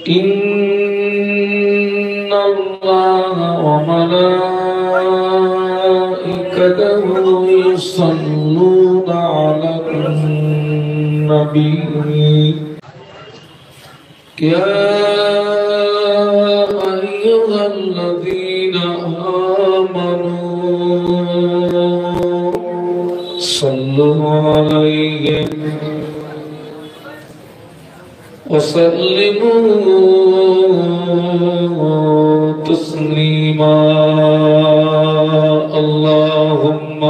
إن الله وملائكته يصلون على النبي يا أيها الذين آمنوا صلوا عليه وسلموا تسليما اللهم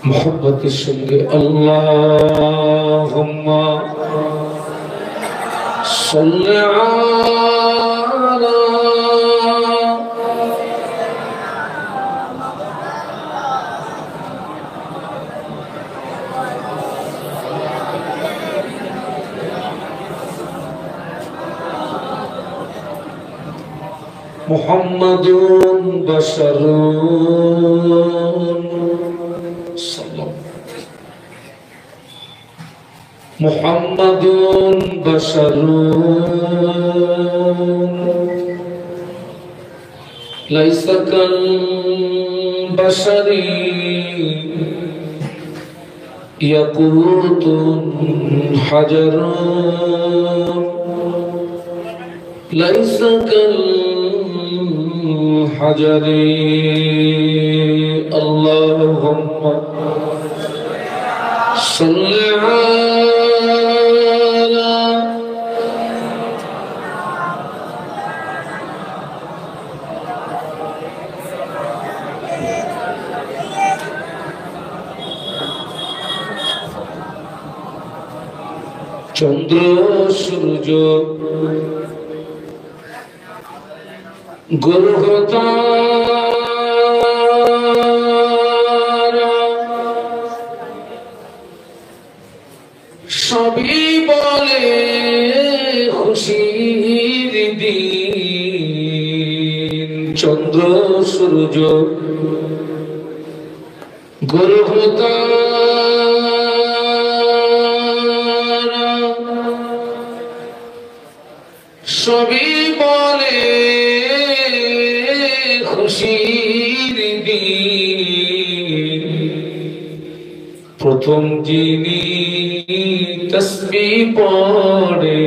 محبت الشنگ اللهم صل على محمد بشر محمد بشر ليس كالبشر يقوت حجر ليس كالحجر اللهم صل চন্দ্র সূর্য গ্রহ তারা সবই বলে খুশির দিন চন্দ্র সূর্য গ্রহ সবই বলে খুশির দিন প্রথম যিনি তাসবিহ পড়ে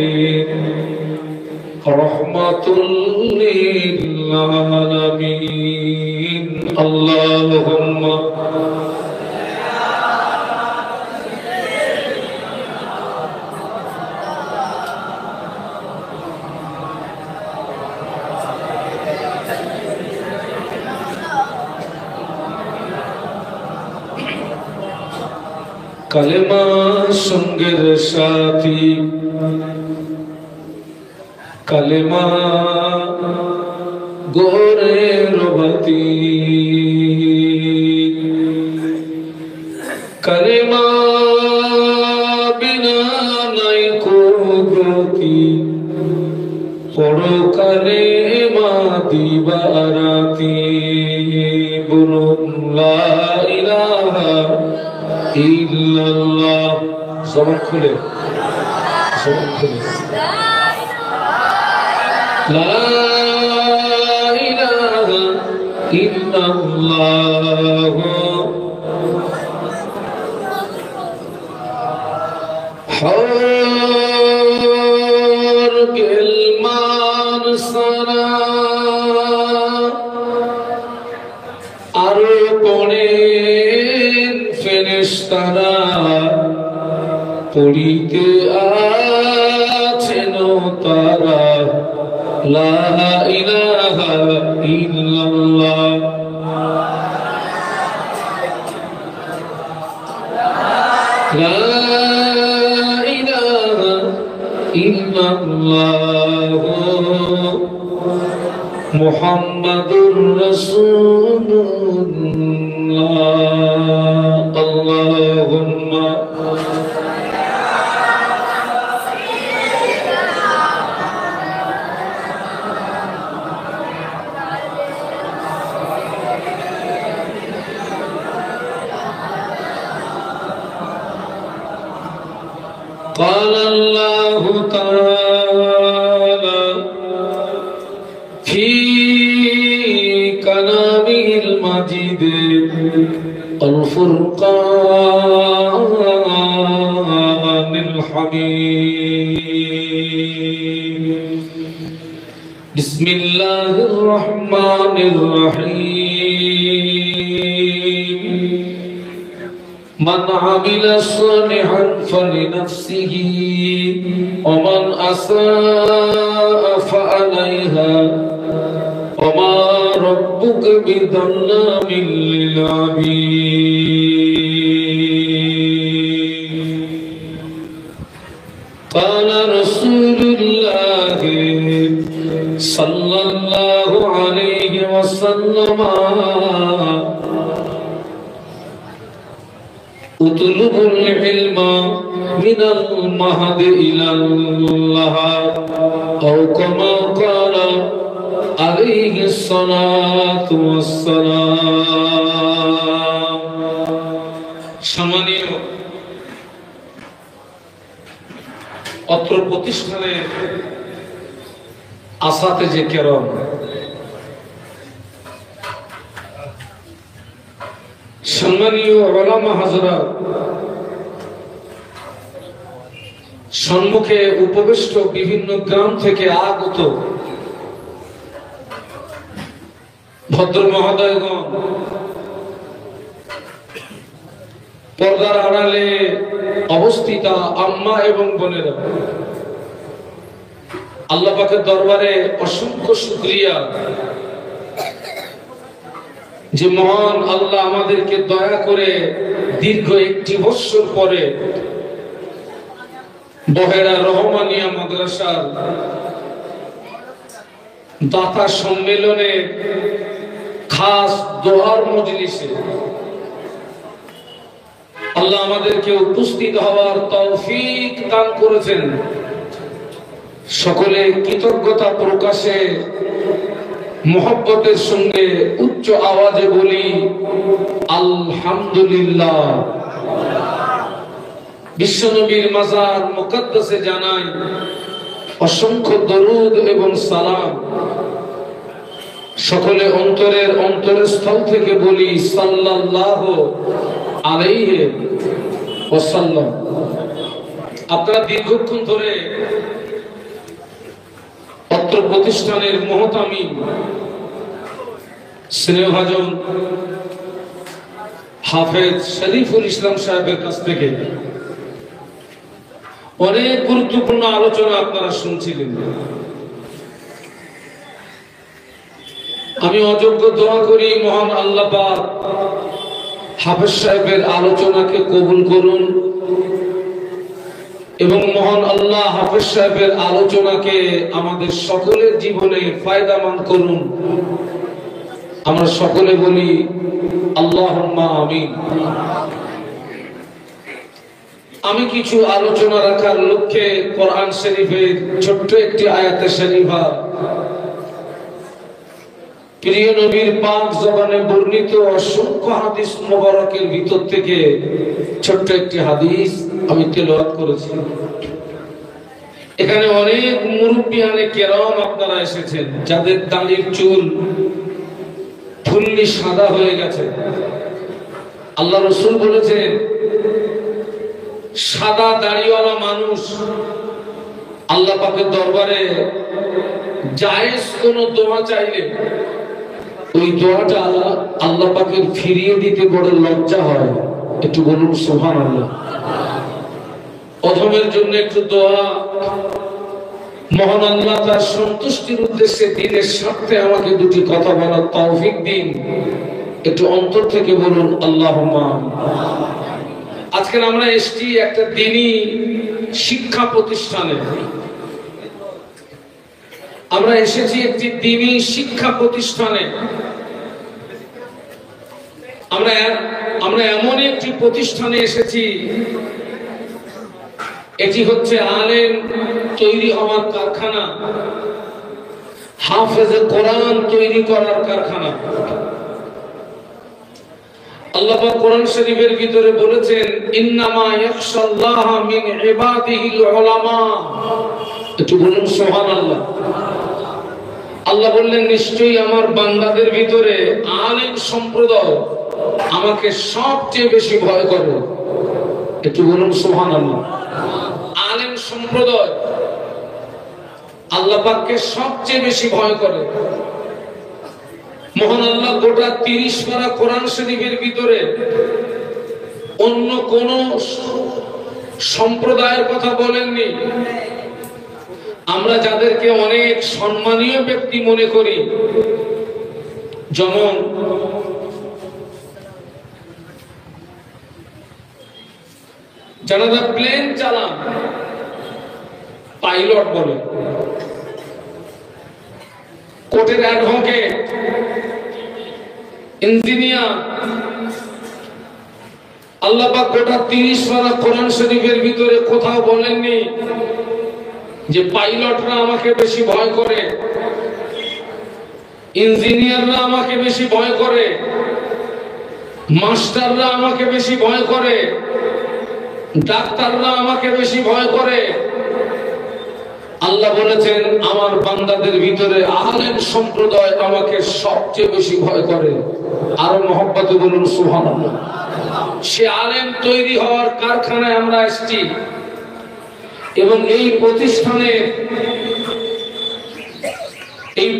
রহমাতুল লিল আলামিন আল্লাহুম্মা কালেমা সঙ্গের সাথী কালেমা গোরের বাতি কালেমা বিনা নাই কো গতি পড়ো কালেমা দিবারাতি বলুন লা ইলাহা ইল্লাল্লাহ জবান খুলে লা ইলাহা ইল্লাল্লাহ হর গেলমান সারা আরো পড়েন ফেরেশতারা পড়িতে আছেন তারা লা ইলাহা ইল্লাল্লাহ লা ইলাহা ইল্লাল্লাহ মুহাম্মাদুর রাসূলুল্লাহ আল্লাহুম্মা الله تعالى في كلامه المجيد الفرقان الحميد بسم الله الرحمن الرحيم من عمل صالحا فلنفسه ومن أساء فعليها وما ربك بظلام للعبيد قال رسول الله صلى الله عليه وسلم اطلبوا العلم من المهد إلى اللحد أو كما قال عليه الصلاة والسلام সম্মানীয় অত্র প্রতিষ্ঠানের আসাতেজে কেরাম, সম্মানীয় উলামা হযরত, সম্মুখে উপবিষ্ট বিভিন্ন গ্রাম থেকে আগত ভদ্র মহোদয়গণ, পর্দার আড়ালে অবস্থিত আম্মা এবং বোনেরা, আল্লাহ পাকের দরবারে অসংখ্য শুকরিয়া যে মহান আল্লাহ আমাদেরকে দয়া করে দীর্ঘ 1 বছর পরে বহেরা রহমানিয়া মাদ্রাসার দাতা সম্মেলনে খাস দোয়ার মজলিসে আল্লাহ আমাদেরকে উপস্থিত হওয়ার তৌফিক দান করেছেন। সকলে কৃতজ্ঞতা প্রকাশে মোহব্বতের সঙ্গে উচ্চ আওয়াজে বলি আলহামদুলিল্লাহ। বিশ্বনবীর মাজার মুকদ্দাসে জানাই অসংখ্য দরুদ এবং সালাম। সকলে অন্তরের অন্তরস্থল থেকে বলি সাল্লাল্লাহু আলাইহি ওয়াসাল্লাম। আপনারা দীর্ঘক্ষণ ধরে অত্র প্রতিষ্ঠানের মুহতামিম স্নেহভাজন হাফেজ শরীফুল ইসলাম সাহেবের কাছ থেকে অনেক গুরুত্বপূর্ণ আলোচনা আপনারা শুনছিলেন। আমি অযোগ্য দোয়া করি মহান আল্লাহ পাক হাফেজ সাহেবের আলোচনাকে কবুল করুন এবং মহান আল্লাহ হাফেজ সাহেবের আলোচনাকে আমাদের সকলের জীবনে ফায়দামন্দ করুন। আমরা সকলে বলি আল্লাহুম্মা আমিন। আমি কিছু আলোচনা রাখার লক্ষ্যে কোরআন শরীফের ছোট্ট একটি আয়াতে শরীফা, প্রিয় নবীর পাক জবানে বর্ণিত অসংখ্য হাদিস মোবারকের ভিতর থেকে ছোট্ট একটি হাদিস আমি তেলাওয়াত করেছি। এখানে অনেক মুরব্বিয়ানে কেরাম আপনারা এসেছেন, যাদের দাড়ির চুল ফুল্লি সাদা হয়ে গেছে। আল্লাহ রাসূল বলেছেন, সাদা দাড়িওয়ালা মানুষ আল্লাহ পাকের দরবারে জায়েজ কোন দোয়া চাইলে ওই দোয়াটা আল্লাহ পাকের ফিরিয়ে দিতে বড় লজ্জা হয়। একটু বলুন সুবহানাল্লাহ। অধমের জন্য একটু দোয়া, মহান আল্লাহ তার সন্তুষ্টির উদ্দেশ্যে দিনের স্বার্থে আমাকে দুটি কথা বলার তৌফিক দিন। একটু অন্তর থেকে বলুন আল্লাহুম্মা। আজকে আমরা এসেছি একটা দ্বীনি শিক্ষা প্রতিষ্ঠানে। আমরা এসেছি একটি দ্বীনি শিক্ষা প্রতিষ্ঠানে। আমরা এমন একটি প্রতিষ্ঠানে এসেছি, এটি হচ্ছে আলেম তৈরি হওয়ার কারখানা, হাফেজে কোরআন তৈরি করার কারখানা। আল্লাহ পাক কোরআন শরীফের ভিতরে বলেছেন ইন্নামা ইয়াখশাল্লাহা মিন ইবাদিহিল উলামা। একটু বলুন সুবহানাল্লাহ। আল্লাহ বললেন নিশ্চয়ই আমার বান্দাদের ভিতরে আলেম সম্প্রদায় আমাকে সবচেয়ে বেশি ভয় করে। একটু বলুন সুবহানাল্লাহ। আলেম সম্প্রদায় আল্লাহ পাককে সবচেয়ে বেশি ভয় করে। মহান আল্লাহ গোটা 30 পারা কোরআন শরীফের ভিতরে অন্য কোন সম্প্রদায়ের কথা বলেননি। আমরা যাদেরকে অনেক সম্মানীয় ব্যক্তি মনে করি, যেমন যারা প্লেন চালান পাইলট বলে, কোর্টের অ্যাডভোকেট, ইঞ্জিনিয়ার, আল্লাহ পাক গোটা 30 পারা কোরআন শরীফের ভিতরে কোথাও বলেননি যে পাইলটরা আমাকে বেশি ভয় করে, ইঞ্জিনিয়াররা আমাকে বেশি ভয় করে, মাস্টাররা আমাকে বেশি ভয় করে, ডাক্তাররা আমাকে বেশি ভয় করে। আল্লাহ বলেছেন আমার বান্দাদের ভিতরে আলেম সম্প্রদায় আমাকে সবচেয়ে বেশি ভয় করে। আরো মহব্বতে বলুন সুবহানাল্লাহ। সে আলেম তৈরি হওয়ার কারখানায় আমরা এসেছি এবং এই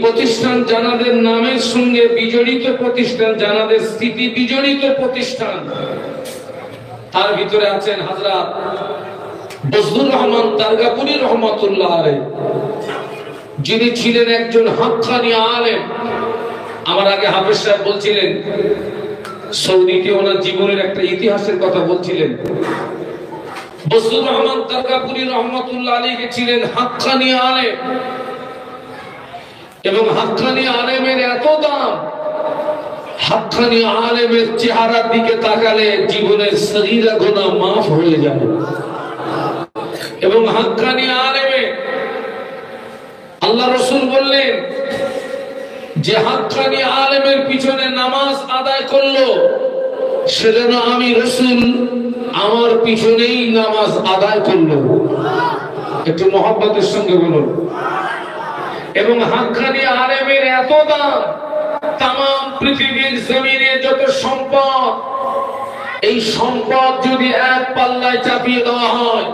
প্রতিষ্ঠান জানাদের নামের সঙ্গে বিজড়িত প্রতিষ্ঠান, জানাদের স্মৃতি বিজড়িত প্রতিষ্ঠান। তার ভিতরে আছেন হযরত বজলুর রহমান দারগাপুরী রহমাতুল্লাহ আলাইহি, যিনি ছিলেন একজন হাক্কানি আলেম। আমার আগে হাফেজ সাহেব বলছিলেন সৌদিতে ওনার জীবনের একটা ইতিহাসের কথা বলছিলেন। বজলুর রহমান দারগাপুরী রহমাতুল্লাহ আলাইহি ছিলেন হাক্কানি আলেম এবং হাক্কানি আলেমের এত দাম, হাক্কানি আলেমের চেহারার দিকে তাকালে জীবনের সগীরা গুনাহ মাফ হয়ে যাবে। এবং হাক্কানি আলেমে আল্লাহ রাসূল বললেন যে হাক্কানি আলেমের পিছনে নামাজ আদায় করলো সে যেন আমি রাসূল আমার পিছনেই নামাজ আদায় করলো। একটু মহব্বতের সঙ্গে বলুন। এবং হাক্কানি আলেমের এত দাম, তামাম পৃথিবীর জমিনে যত সম্পদ, এই সম্পদ যদি এক পাল্লায় চাপিয়ে দেওয়া হয়,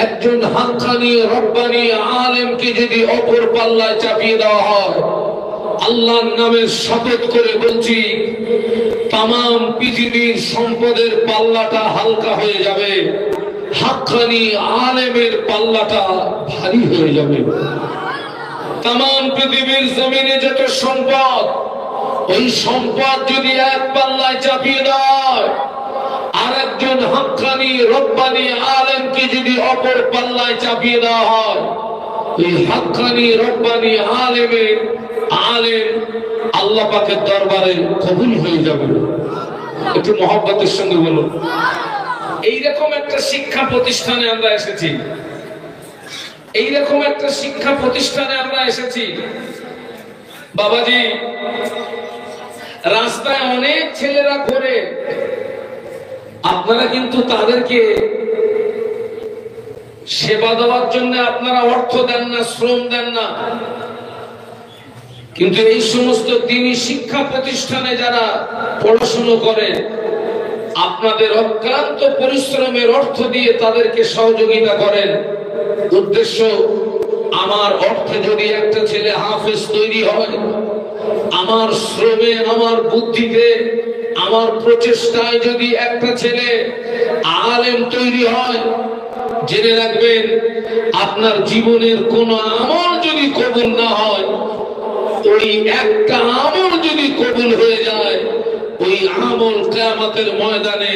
একজন হাক্কানি রব্বানি আলেমকে যদি অপর পাল্লায় চাপিয়ে দেওয়া হয়, আল্লাহর নামে শপথ করে বলছি তামাম পৃথিবীর সম্পদের পাল্লাটা হালকা হয়ে যাবে, হাক্কানি আলেমের পাল্লাটা ভারী হয়ে যাবে। তামাম পৃথিবীর জমিনে যত সম্পদ, ওই সম্পদ যদি এক পাল্লায় চাপিয়ে দেয়, আর একজন হাক্কানি রব্বানি আলেমকে যদি অপর পাল্লায় চাপিয়ে দেওয়া হয়, ওই হাক্কানি রব্বানি আলেমের আলেম আল্লাহ পাকের দরবারে কবুল হয়ে যাবে। একটু মহব্বতের সঙ্গে বলুন। এইরকম একটা শিক্ষা প্রতিষ্ঠানে আমরা এসেছি, এইরকম একটা শিক্ষা প্রতিষ্ঠানে আমরা এসেছি। বাবাজি, রাস্তায় অনেক ছেলেরা ঘোরে, আপনারা কিন্তু তাদেরকে সেবা দেওয়ার জন্য আপনারা অর্থ দেন না, শ্রম দেন না, কিন্তু এই সমস্ত দ্বীনি শিক্ষা প্রতিষ্ঠানে যারা পড়াশোনা করে আপনাদের অক্লান্ত পরিশ্রমের অর্থ দিয়ে তাদেরকে সহযোগিতা করেন। উদ্দেশ্য, আমার অর্থে যদি একটা ছেলে হাফেজ তৈরি হয়, আমার শ্রমে, আমার বুদ্ধিতে, আমার প্রচেষ্টায় যদি একটা ছেলে আলেম তৈরি হয়, জেনে রাখবেন আপনার জীবনের কোন আমল যদি কবুল না হয়, ওই একটা আমল যদি কবুল হয়ে যায়, ওই আমল কিয়ামতের ময়দানে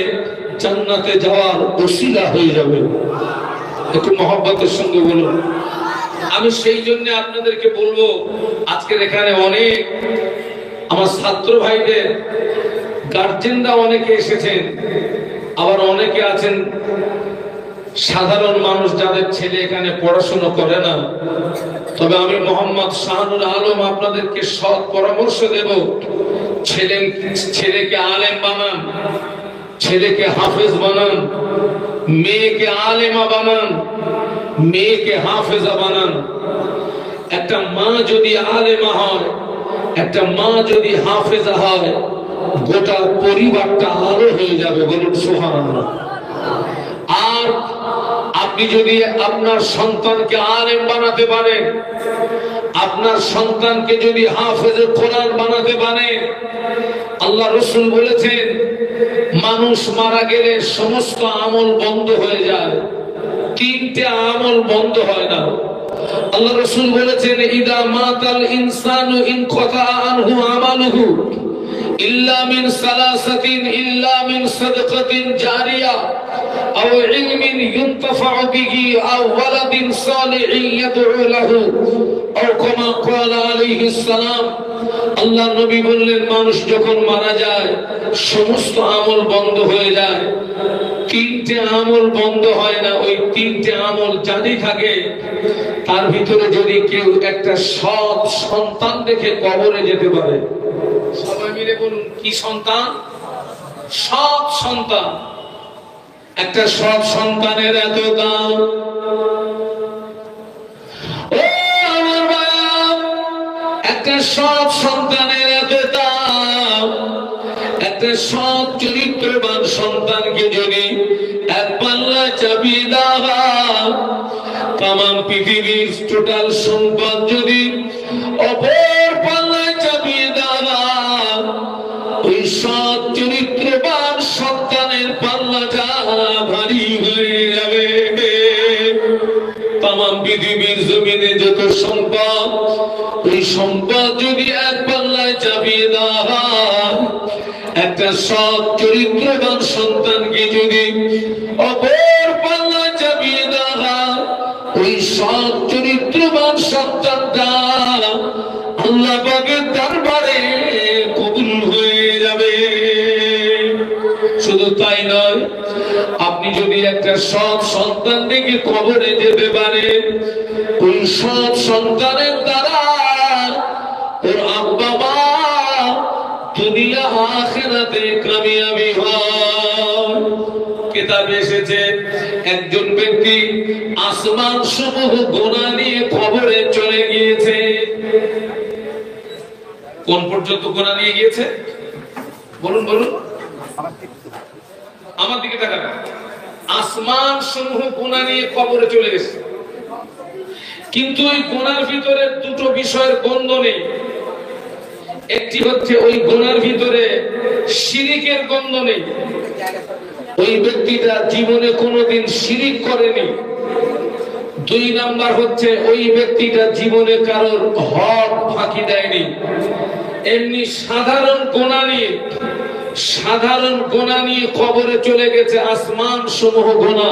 জান্নাতে যাওয়ার ওসিলা হয়ে যাবে। একটু মহব্বতের সঙ্গে বলুন। আমি সেই জন্য আপনাদেরকে বলবো, আজকের এখানে অনেক আমার ছাত্র ভাইদের গার্জেনরা অনেকে এসেছেন, আবার অনেকে আছেন সাধারণ মানুষ যাদের ছেলে এখানে পড়াশোনা করে না। তবে আমি মোহাম্মদ শাহানুল আলম আপনাদেরকে সৎ পরামর্শ দেব, ছেলেকে আলেম বানান, ছেলেকে হাফেজ বানান, মেয়েকে আলেমা বানান, মেয়েকে হাফেজা বানান। একটা মা যদি আলেমা হয়, একটা মা যদি হাফেজা হয়, গোটা পরিবারটা আলো হয়ে যাবে। বলুন সুবহানাল্লাহ। আর আপনি যদি আপনার সন্তানকে আলেম বানাতে পারেন, আপনার সন্তানকে যদি হাফেজে কোরআন বানাতে পারেন, আল্লাহ রাসূল বলেছেন মানুষ মারা গেলে সমস্ত আমল বন্ধ হয়ে যায়, তিনটে আমল বন্ধ হয় না। আল্লাহ রাসূল বলেছেন ইদা মাতাল ইনসানু ইনকাতা আনহু আমালুহু ইল্লা মিন সালাসাতিন ইল্লা মিন সাদাকাতিন জারিয়া আও ইলমিন ইউনতাফাউ বিহি আও ওয়ালাদিন সালিহিন ইয়াদউ লাহু আও কামা ক্বালা আলাইহিস সালাম। আল্লাহ নবী বললেন মানুষ যখন মারা যায় সমস্ত আমল বন্ধ হয়ে যায়, তিনটে আমল বন্ধ হয় না। ওই তিনটে আমল জারি থাকে, তার ভিতরে যদি কেউ একটা সৎ সন্তান দেখে কবরে যেতে পারে। সবাই মিলে বলুন কি সন্তান? সৎ সন্তান। একটা সৎ সন্তানের এত দাম। ও আমার ভাইয়া, একটা সৎ সন্তানের এত দাম। একটা সৎ চরিত্রবান সন্তানকে যদি এক পাল্লা চাপিয়ে দেওয়া, তামাম পৃথিবীর টোটাল সম্পদ যদি অপর পাল্লায় চাপিয়ে দেওয়া, ওই সৎ চরিত্রবান সন্তানের পাল্লাটা ভারী হয়ে যাবে। তামাম পৃথিবীর জমিনে যত সম্পদ, ওই সম্পদ যদি এক পাল্লায় চাপিয়ে দেওয়া, একটা সৎ চরিত্রবান সন্তানকে যদি অপর পাল্লায় চাপিয়ে দেওয়া, ওই সৎ চরিত্রবান সন্তানটা আল্লাহ পাকের দরবারে কবুল হয়ে যাবে। শুধু তাই নয়, আপনি যদি একটা সৎ সন্তান দেখে কবরে যেতে পারেন, ওই সৎ সন্তানের দ্বারা ওর আব্বা মা দুনিয়া আখিরাতে কামিয়াবি হয়। কিতাবে এসেছে একজন ব্যক্তি আসমান সমূহ গোনা নিয়ে কবরে চলে গিয়েছে। কোন পর্যন্ত গোনা নিয়ে গিয়েছে? বলুন বলুন, আমার দিকে তাকান। আসমান সমূহ গোনা নিয়ে কবরে চলে গেছে, কিন্তু ওই গোনার ভিতরে দুটো বিষয়ের গন্ধ নেই। একটি হচ্ছে ওই গোনার ভিতরে শিরিকের গন্ধ নেই, ওই ব্যক্তিটা জীবনে কোনোদিন শিরিক করেনি। দুই নাম্বার হচ্ছে ওই ব্যক্তিটা জীবনে কারোর হক ফাঁকি দেয়নি। এমনি সাধারণ গোনা নিয়ে কবরে চলে গেছে, আসমান সমূহ গোনা।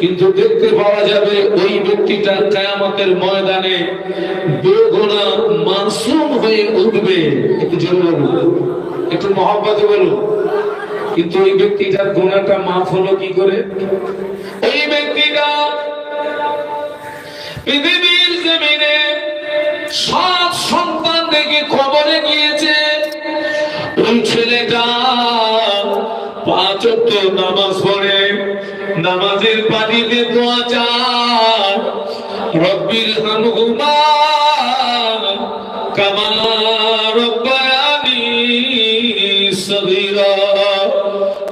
কিন্তু দেখতে পাওয়া যাবে ওই ব্যক্তিটা কিয়ামতের ময়দানে বেগুনা মাসুম হয়ে উঠবে। একটু জোরে বলুন, একটু মহব্বতে বলুন। কিন্তু ওই ব্যক্তিটার গুনাহটা মাফ হলো কি করে? ওই ব্যক্তিটা পৃথিবীর জমিনে সৎ সন্তান দেখে কবরে গিয়েছে। ওই ছেলেটা 5 ওয়াক্ত নামাজ পড়ে, নামাজের পানিতে দোয়া চায়, রব্বিল হামহুমা কামা রব্বায়ানি সগীরা,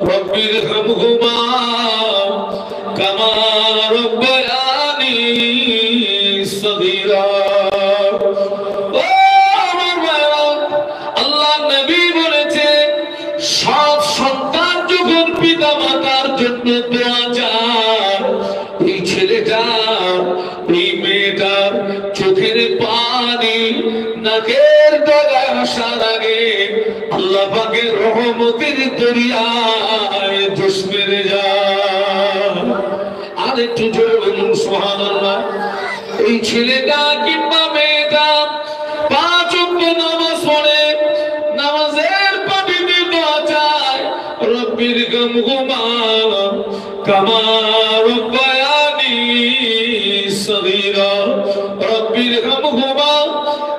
রব্বিল হামহুমা কামা রব্বায়ানি সগীরা। ও আমার ভাইরা, আল্লাহ নবী বলেছে সৎ সন্তান যখন পিতা মাতার জন্য দোয়া চায়, ওই ছেলেটা ওই মেয়েটার চোখের পানি নাকের ডগায় আসার আগে আল্লাহ পাকের রহমতের দরিয়ায় জোশ মেরে যায়। আর একটু জোরে বলুন সুবহানাল্লাহ। এই ছেলেটা কিংবা মেয়েটা 5 ওয়াক্ত নামাজ পড়ে, নামাজের পানিতে দোয়া চায়, রব্বির হামহুমা কামা রব্বায়ানি সগীরা, রব্বির হামহুমা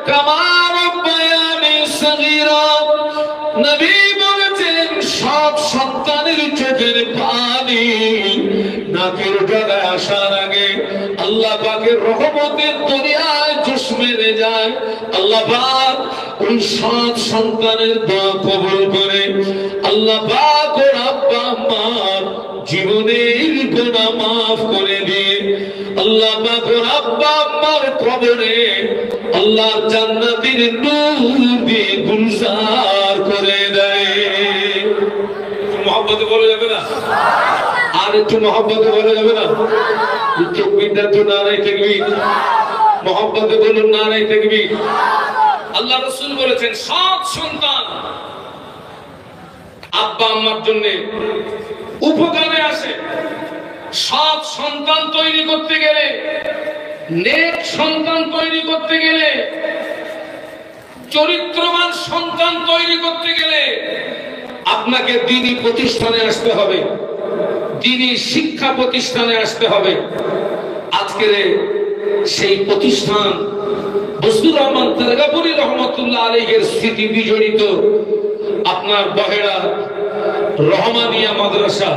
কামা রব্বায়ানি সগীরা। চোখের পানি নাকের ডগায় আসার আগে আল্লাহ পাকের রহমতের দরিয়ায় জোশ মেরে যায়। আল্লাহ পাক ওই 7 সন্তানের দোয়া কবুল করে আল্লাহ পাক ওর আব্বা আম্মার জীবনের গুনাহ মাফ করে দিয়ে আল্লাহ পাক ওর আব্বা আম্মার কবরে আল্লাহর জান্নাতের নূর দিয়ে গুলজার করে দেয়। মহব্বতে বলা যাবে না? আর একটু মহব্বতে বলা যাবে না? তাকবীরটা তো নারায়ে তাকবীর, মহব্বতে বলুন নারায়ে তাকবীর। আল্লাহ রাসূল বলেছেন 7 সন্তান আব্বা আম্মার জন্য উপকারে আসে। 7 সন্তান তৈরি করতে গেলে, নেক সন্তান তৈরি করতে গেলে, চরিত্রবান সন্তান তৈরি করতে গেলে আপনাকে দ্বীনি প্রতিষ্ঠানে আসতে হবে, দ্বীনি শিক্ষা প্রতিষ্ঠানে আসতে হবে। আজকের সেই প্রতিষ্ঠান বজলুর রহমান তারগাপুরী রহমতুল্লাহ আলাইহির স্মৃতি বিজড়িত আপনার বহেড়া রহমানিয়া মাদ্রাসা।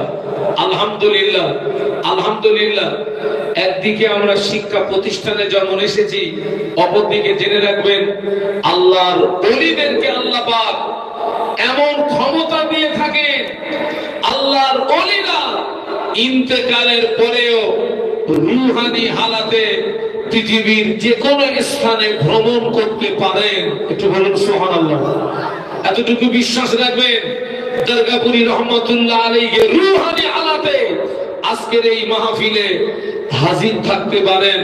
আলহামদুলিল্লাহ, আলহামদুলিল্লাহ। একদিকে আমরা শিক্ষা প্রতিষ্ঠানে যেমন এসেছি, অপরদিকে জেনে রাখবেন আল্লাহর ওলিদেরকে আল্লাহ পাক এমন ক্ষমতা দিয়ে থাকে, আল্লাহর ওলিরা ইন্তেকালের পরেও রূহানি হালাতে পৃথিবীর যে কোনো স্থানে ভ্রমণ করতে পারেন। একটু বলুন সুবহানাল্লাহ। এতটুকু বিশ্বাস রাখবেন দরগাপুরী রহমতুল্লাহ আলাইহি রূহানি হালাতে আজকের এই মাহফিলে হাজির থাকতে পারেন।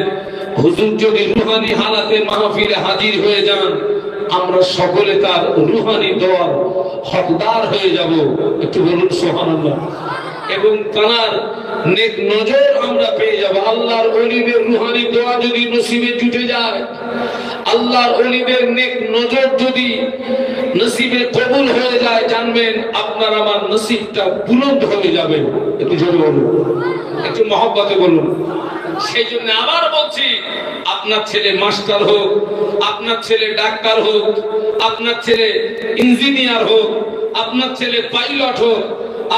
হুজুর যদি রূহানি হালাতে মাহফিলে হাজির হয়ে যান, আমরা সকলে তার রূহানি দোয়ার হকদার হয়ে যাব। একটু বলুন সুবহানাল্লাহ। এবং তার নেক নজর আমরা পেয়ে যাব। আল্লাহর ওলিদের রূহানি দোয়া যদি নসিবে জুটে যায়, আল্লাহর ওলিদের নেক নজর যদি নসিবে কবুল হয়ে যায়, জানবেন আপনার আমার নসিবটা বুলন্দ হয়ে যাবে। একটু জোরে বলুন, একটু মহব্বতে বলুন। সেই জন্য আবার বলছি, আপনার ছেলে মাস্টার হোক, আপনার ছেলে ডাক্তার হোক, আপনার ছেলে ইঞ্জিনিয়ার হোক, আপনার ছেলে পাইলট হোক,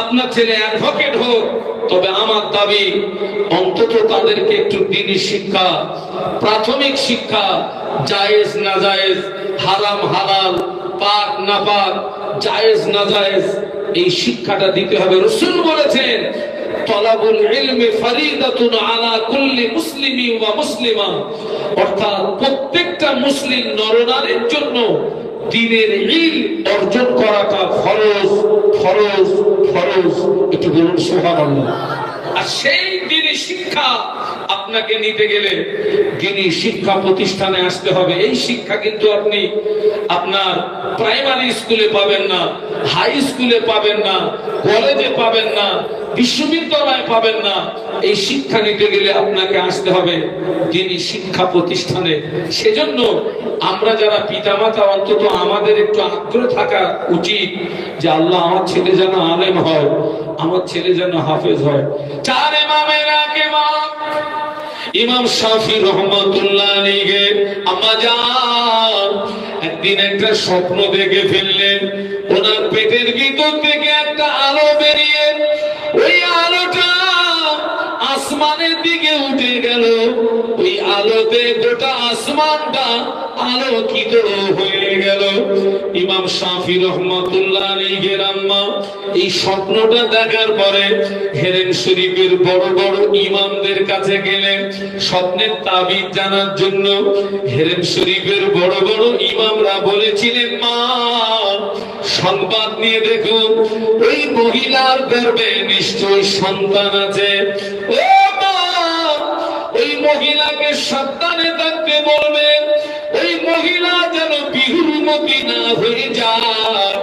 আপনার ছেলে অ্যাডভোকেট হোক, তবে আমার দাবি অন্তত তাদেরকে একটু দ্বীনি শিক্ষা, প্রাথমিক শিক্ষা, জায়েজ না জায়েজ, হারাম হালাল, পাক না পাক, জায়েজ না জায়েজ, এই শিক্ষাটা দিতে হবে। রাসূল বলেছেন তলাবুল ইলমি ফরিদাতুন আলা কুল্লি মুসলিমিন ওয়া মুসলিমা, অর্থাৎ প্রত্যেকটা মুসলিম নরনারীর জন্য দ্বীনের ইলম অর্জন করাটা ফরজ, ফরজ, ফরজ। একটু বলুন সুবহানাল্লাহ। আর সেই দ্বীনি শিক্ষা আপনাকে নিতে গেলে দ্বীনি শিক্ষা প্রতিষ্ঠানে আসতে হবে। এই শিক্ষা কিন্তু আপনি আপনার প্রাইমারি স্কুলে পাবেন না, হাই স্কুলে পাবেন না, কলেজে পাবেন না, বিশ্ববিদ্যালয়ে পাবেন না। এই শিক্ষা নিতে গেলে আপনাকে আসতে হবে দ্বীনি শিক্ষা প্রতিষ্ঠানে। সেজন্য আমরা যারা পিতামাতা, অন্তত আমাদের একটু আগ্রহ থাকা উচিত যে আল্লাহ আমার ছেলে যেন আলেম হয়, আমার ছেলে যেন হাফেজ হয়। 4 ইমামের ইমাম ইমাম শাফি রহমাতুল্লাহ আলাইহি আম্মা জান একদিন একটা স্বপ্ন দেখে ফেললেন। ওনার পেটের ভিতর থেকে একটা আলো বেরিয়ে ওই আলোটা আসমানের দিকে উঠে গেল। ওই আলোতে গোটা আসমানটা আলোকিত হয়ে গেল। ইমাম শাফি রহমাতুল্লাহ আলাইহির আম্মা এই স্বপ্নটা দেখার পরে হেরেম শরীফের বড় বড় ইমামদের কাছে গেলেন স্বপ্নের তাবিজ জানার জন্য। হেরেম শরীফের বড় বড় ইমামরা বলেছিলেন, মা সংবাদ নিয়ে দেখুন, ওই মহিলার গর্ভে নিশ্চয়ই সন্তান আছে। ও মা, ওই মহিলাকে সাবধানে থাকতে বলবেন, ওই মহিলা যেন বিহুমতি না হয়ে যায়।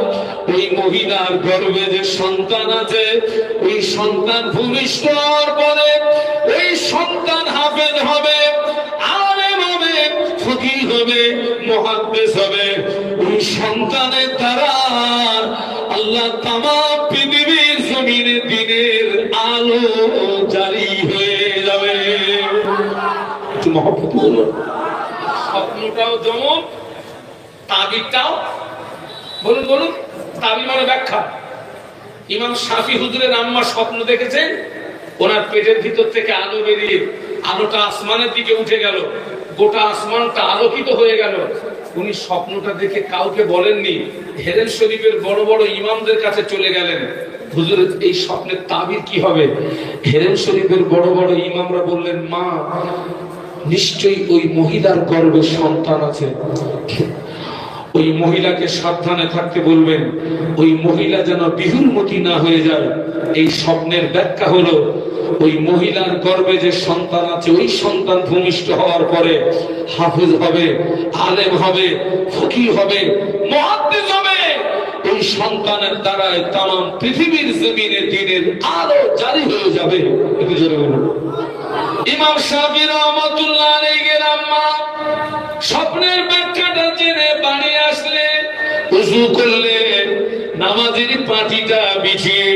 ওই মহিলার গর্ভে যে সন্তান আছে, ওই সন্তান ভূমিষ্ঠ হওয়ার পরে ওই সন্তান হাফেজ হবে, আলেম হবে, ফকিহ হবে, মুহাদ্দিস হবে। ওই সন্তানের দ্বারা আল্লাহ তামাম পৃথিবীর জমিনে দ্বীনের আলো জারি হয়ে যাবে। একটু মহব্বত বলুন। স্বপ্নটাও যেমন, তাবিজটাও বলুন, বলুন। তাবিজ মানে ব্যাখ্যা। ইমাম শাফি হুজুরের আম্মা স্বপ্ন দেখেছেন, ওনার পেটের ভিতর থেকে আলো বেরিয়ে আলোটা আসমানের দিকে উঠে গেল, গোটা আসমানটা আলোকিত হয়ে গেল। উনি স্বপ্নটা দেখে কাউকে বলেননি, হেরেম শরীফের বড় বড় ইমামদের কাছে চলে গেলেন, হুজুর এই স্বপ্নের তাবির কি হবে? হেরেম শরীফের বড় বড় ইমামরা বললেন, মা নিশ্চয়ই ওই মহিলার গর্ভে সন্তান আছে, ওই মহিলাকে সাবধানে থাকতে বলবেন, ওই মহিলা যেন বিহুরমতি না হয়ে যায়। এই স্বপ্নের ব্যাখ্যা হলো, ওই মহিলার গর্ভে যে সন্তান আছে, ওই সন্তান ভূমিষ্ঠ হওয়ার পরে হাফেজ হবে, আলেম হবে, ফকিহ হবে, মুহাদ্দিস হবে। ওই সন্তানের দ্বারাই তাম পৃথিবীর জমিনে দ্বীনের আলো জারি হয়ে যাবে। একটু জোরে বলুন। ইমাম শাফি রাহমাতুল্লাহ আলাইহির আম্মা স্বপ্নের ব্যাখ্যাটা জেনে বাড়ি আসলে ওযু করলে, নামাজের পাটিটা বিছিয়ে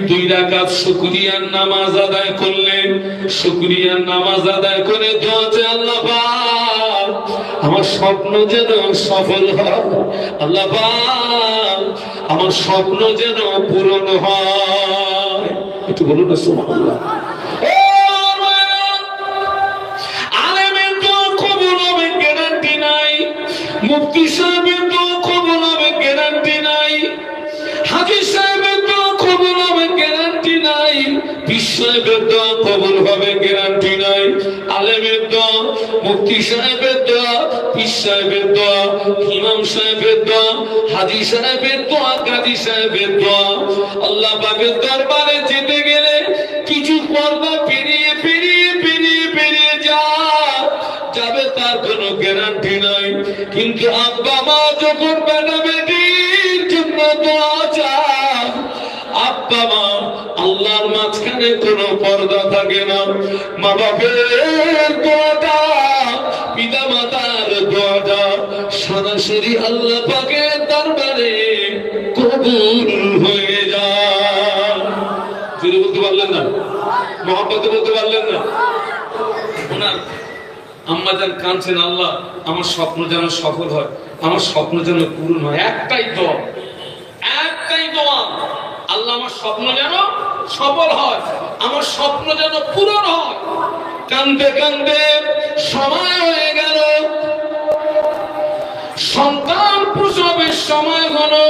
2 রাকাত শুকরিয়ার নামাজ আদায় করলেন। শুকরিয়ার নামাজ আদায় করে দোয়া চাই, আল্লাহ পাক আমার স্বপ্ন যেন সফল হয়, আল্লাহ পাক আমার স্বপ্ন যেন পূরণ হয়। একটু বলুন না সুবহানাল্লাহ। মুফতি সাহেবের তো কবুল হবে গ্যারান্টি নাই, হাজী সাহেবের তো কবুল হবে গ্যারান্টি নাই, পীর সাহেবের তো কবুল হবে গ্যারান্টি নাই। আলেমের দোয়া, মুফতি সাহেবের দোয়া, পীর সাহেবের দোয়া, ইমাম সাহেবের দোয়া, হাজী সাহেবের দোয়া, কাজী সাহেবের দোয়া, আল্লাহ পাকের দরবারে যেতে গেলে কিছু পর্দা পেরিয়ে পেরিয়ে পেরিয়ে পেরিয়ে যাবে, তার কোনো গ্যারান্টি নাই। কিন্তু আব্বা মা যখন বেটা বেটির জন্য দোয়া চায়, আব্বা মা আল্লাহর মাঝখানে কোনো পর্দা থাকে না। মা বাপের দোয়াটা, পিতা মাতার দোয়াটা সরাসরি আল্লাহ পাকের দরবারে কবুল হয়ে যায়। ফিরে বলতে পারলেন না, মহব্বতে বলতে পারলেন না। ওনার আম্মা যান কাঁদছেন, আল্লাহ আমার স্বপ্ন যেন সফল হয়, আমার স্বপ্ন যেন পূরণ হয়। একটাই দোয়া, একটাই দোয়া, আল্লাহ আমার স্বপ্ন যেন সফল হয়, আমার স্বপ্ন যেন পূরণ হয়। কান্দে কান্দে সময় হয়ে গেল, সন্তান প্রসবের সময় হলো।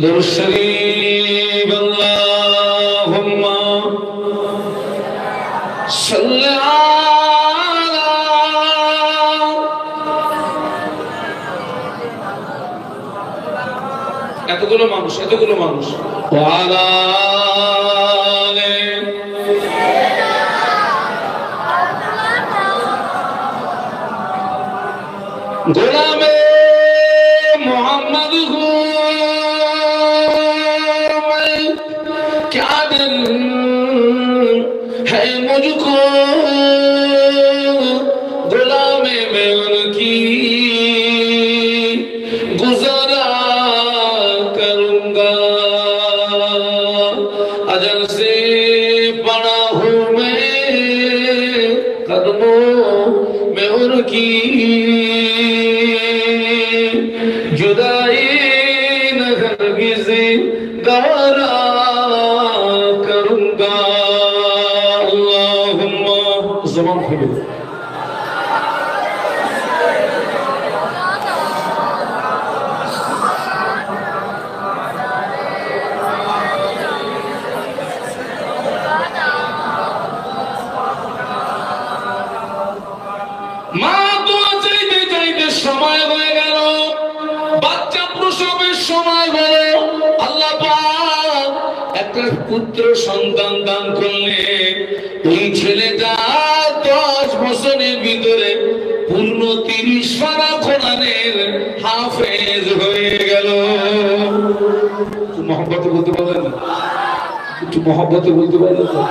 درود شریف اللهم صل على এত এতগুলো মানুষ গোলামে मोहम्मद क्या दिन है मुझको गुलामे में उनकी गुजारा करूंगा अजल से पड़ा हूँ मैं कदमों में उनकी जुदाई न हरगिज़ गवारा करूंगा अल्लाहुम्मा ज़बान खोलो माँ तो चाইতে চাইতে সময় হয়ে গেল বাচ্চা প্রসবের সময় হলো আল্লাহ পাক একটা পুত্র সন্তান দান করলেন ওই ছেলেটা 10 বছরের ভিতরে পূর্ণ 30 পারা কোরআনের হাফেজ হয়ে গেল মোহাম্মতে বলতে পারবেন না একটু মোহাম্মতে বলতে পারবেন না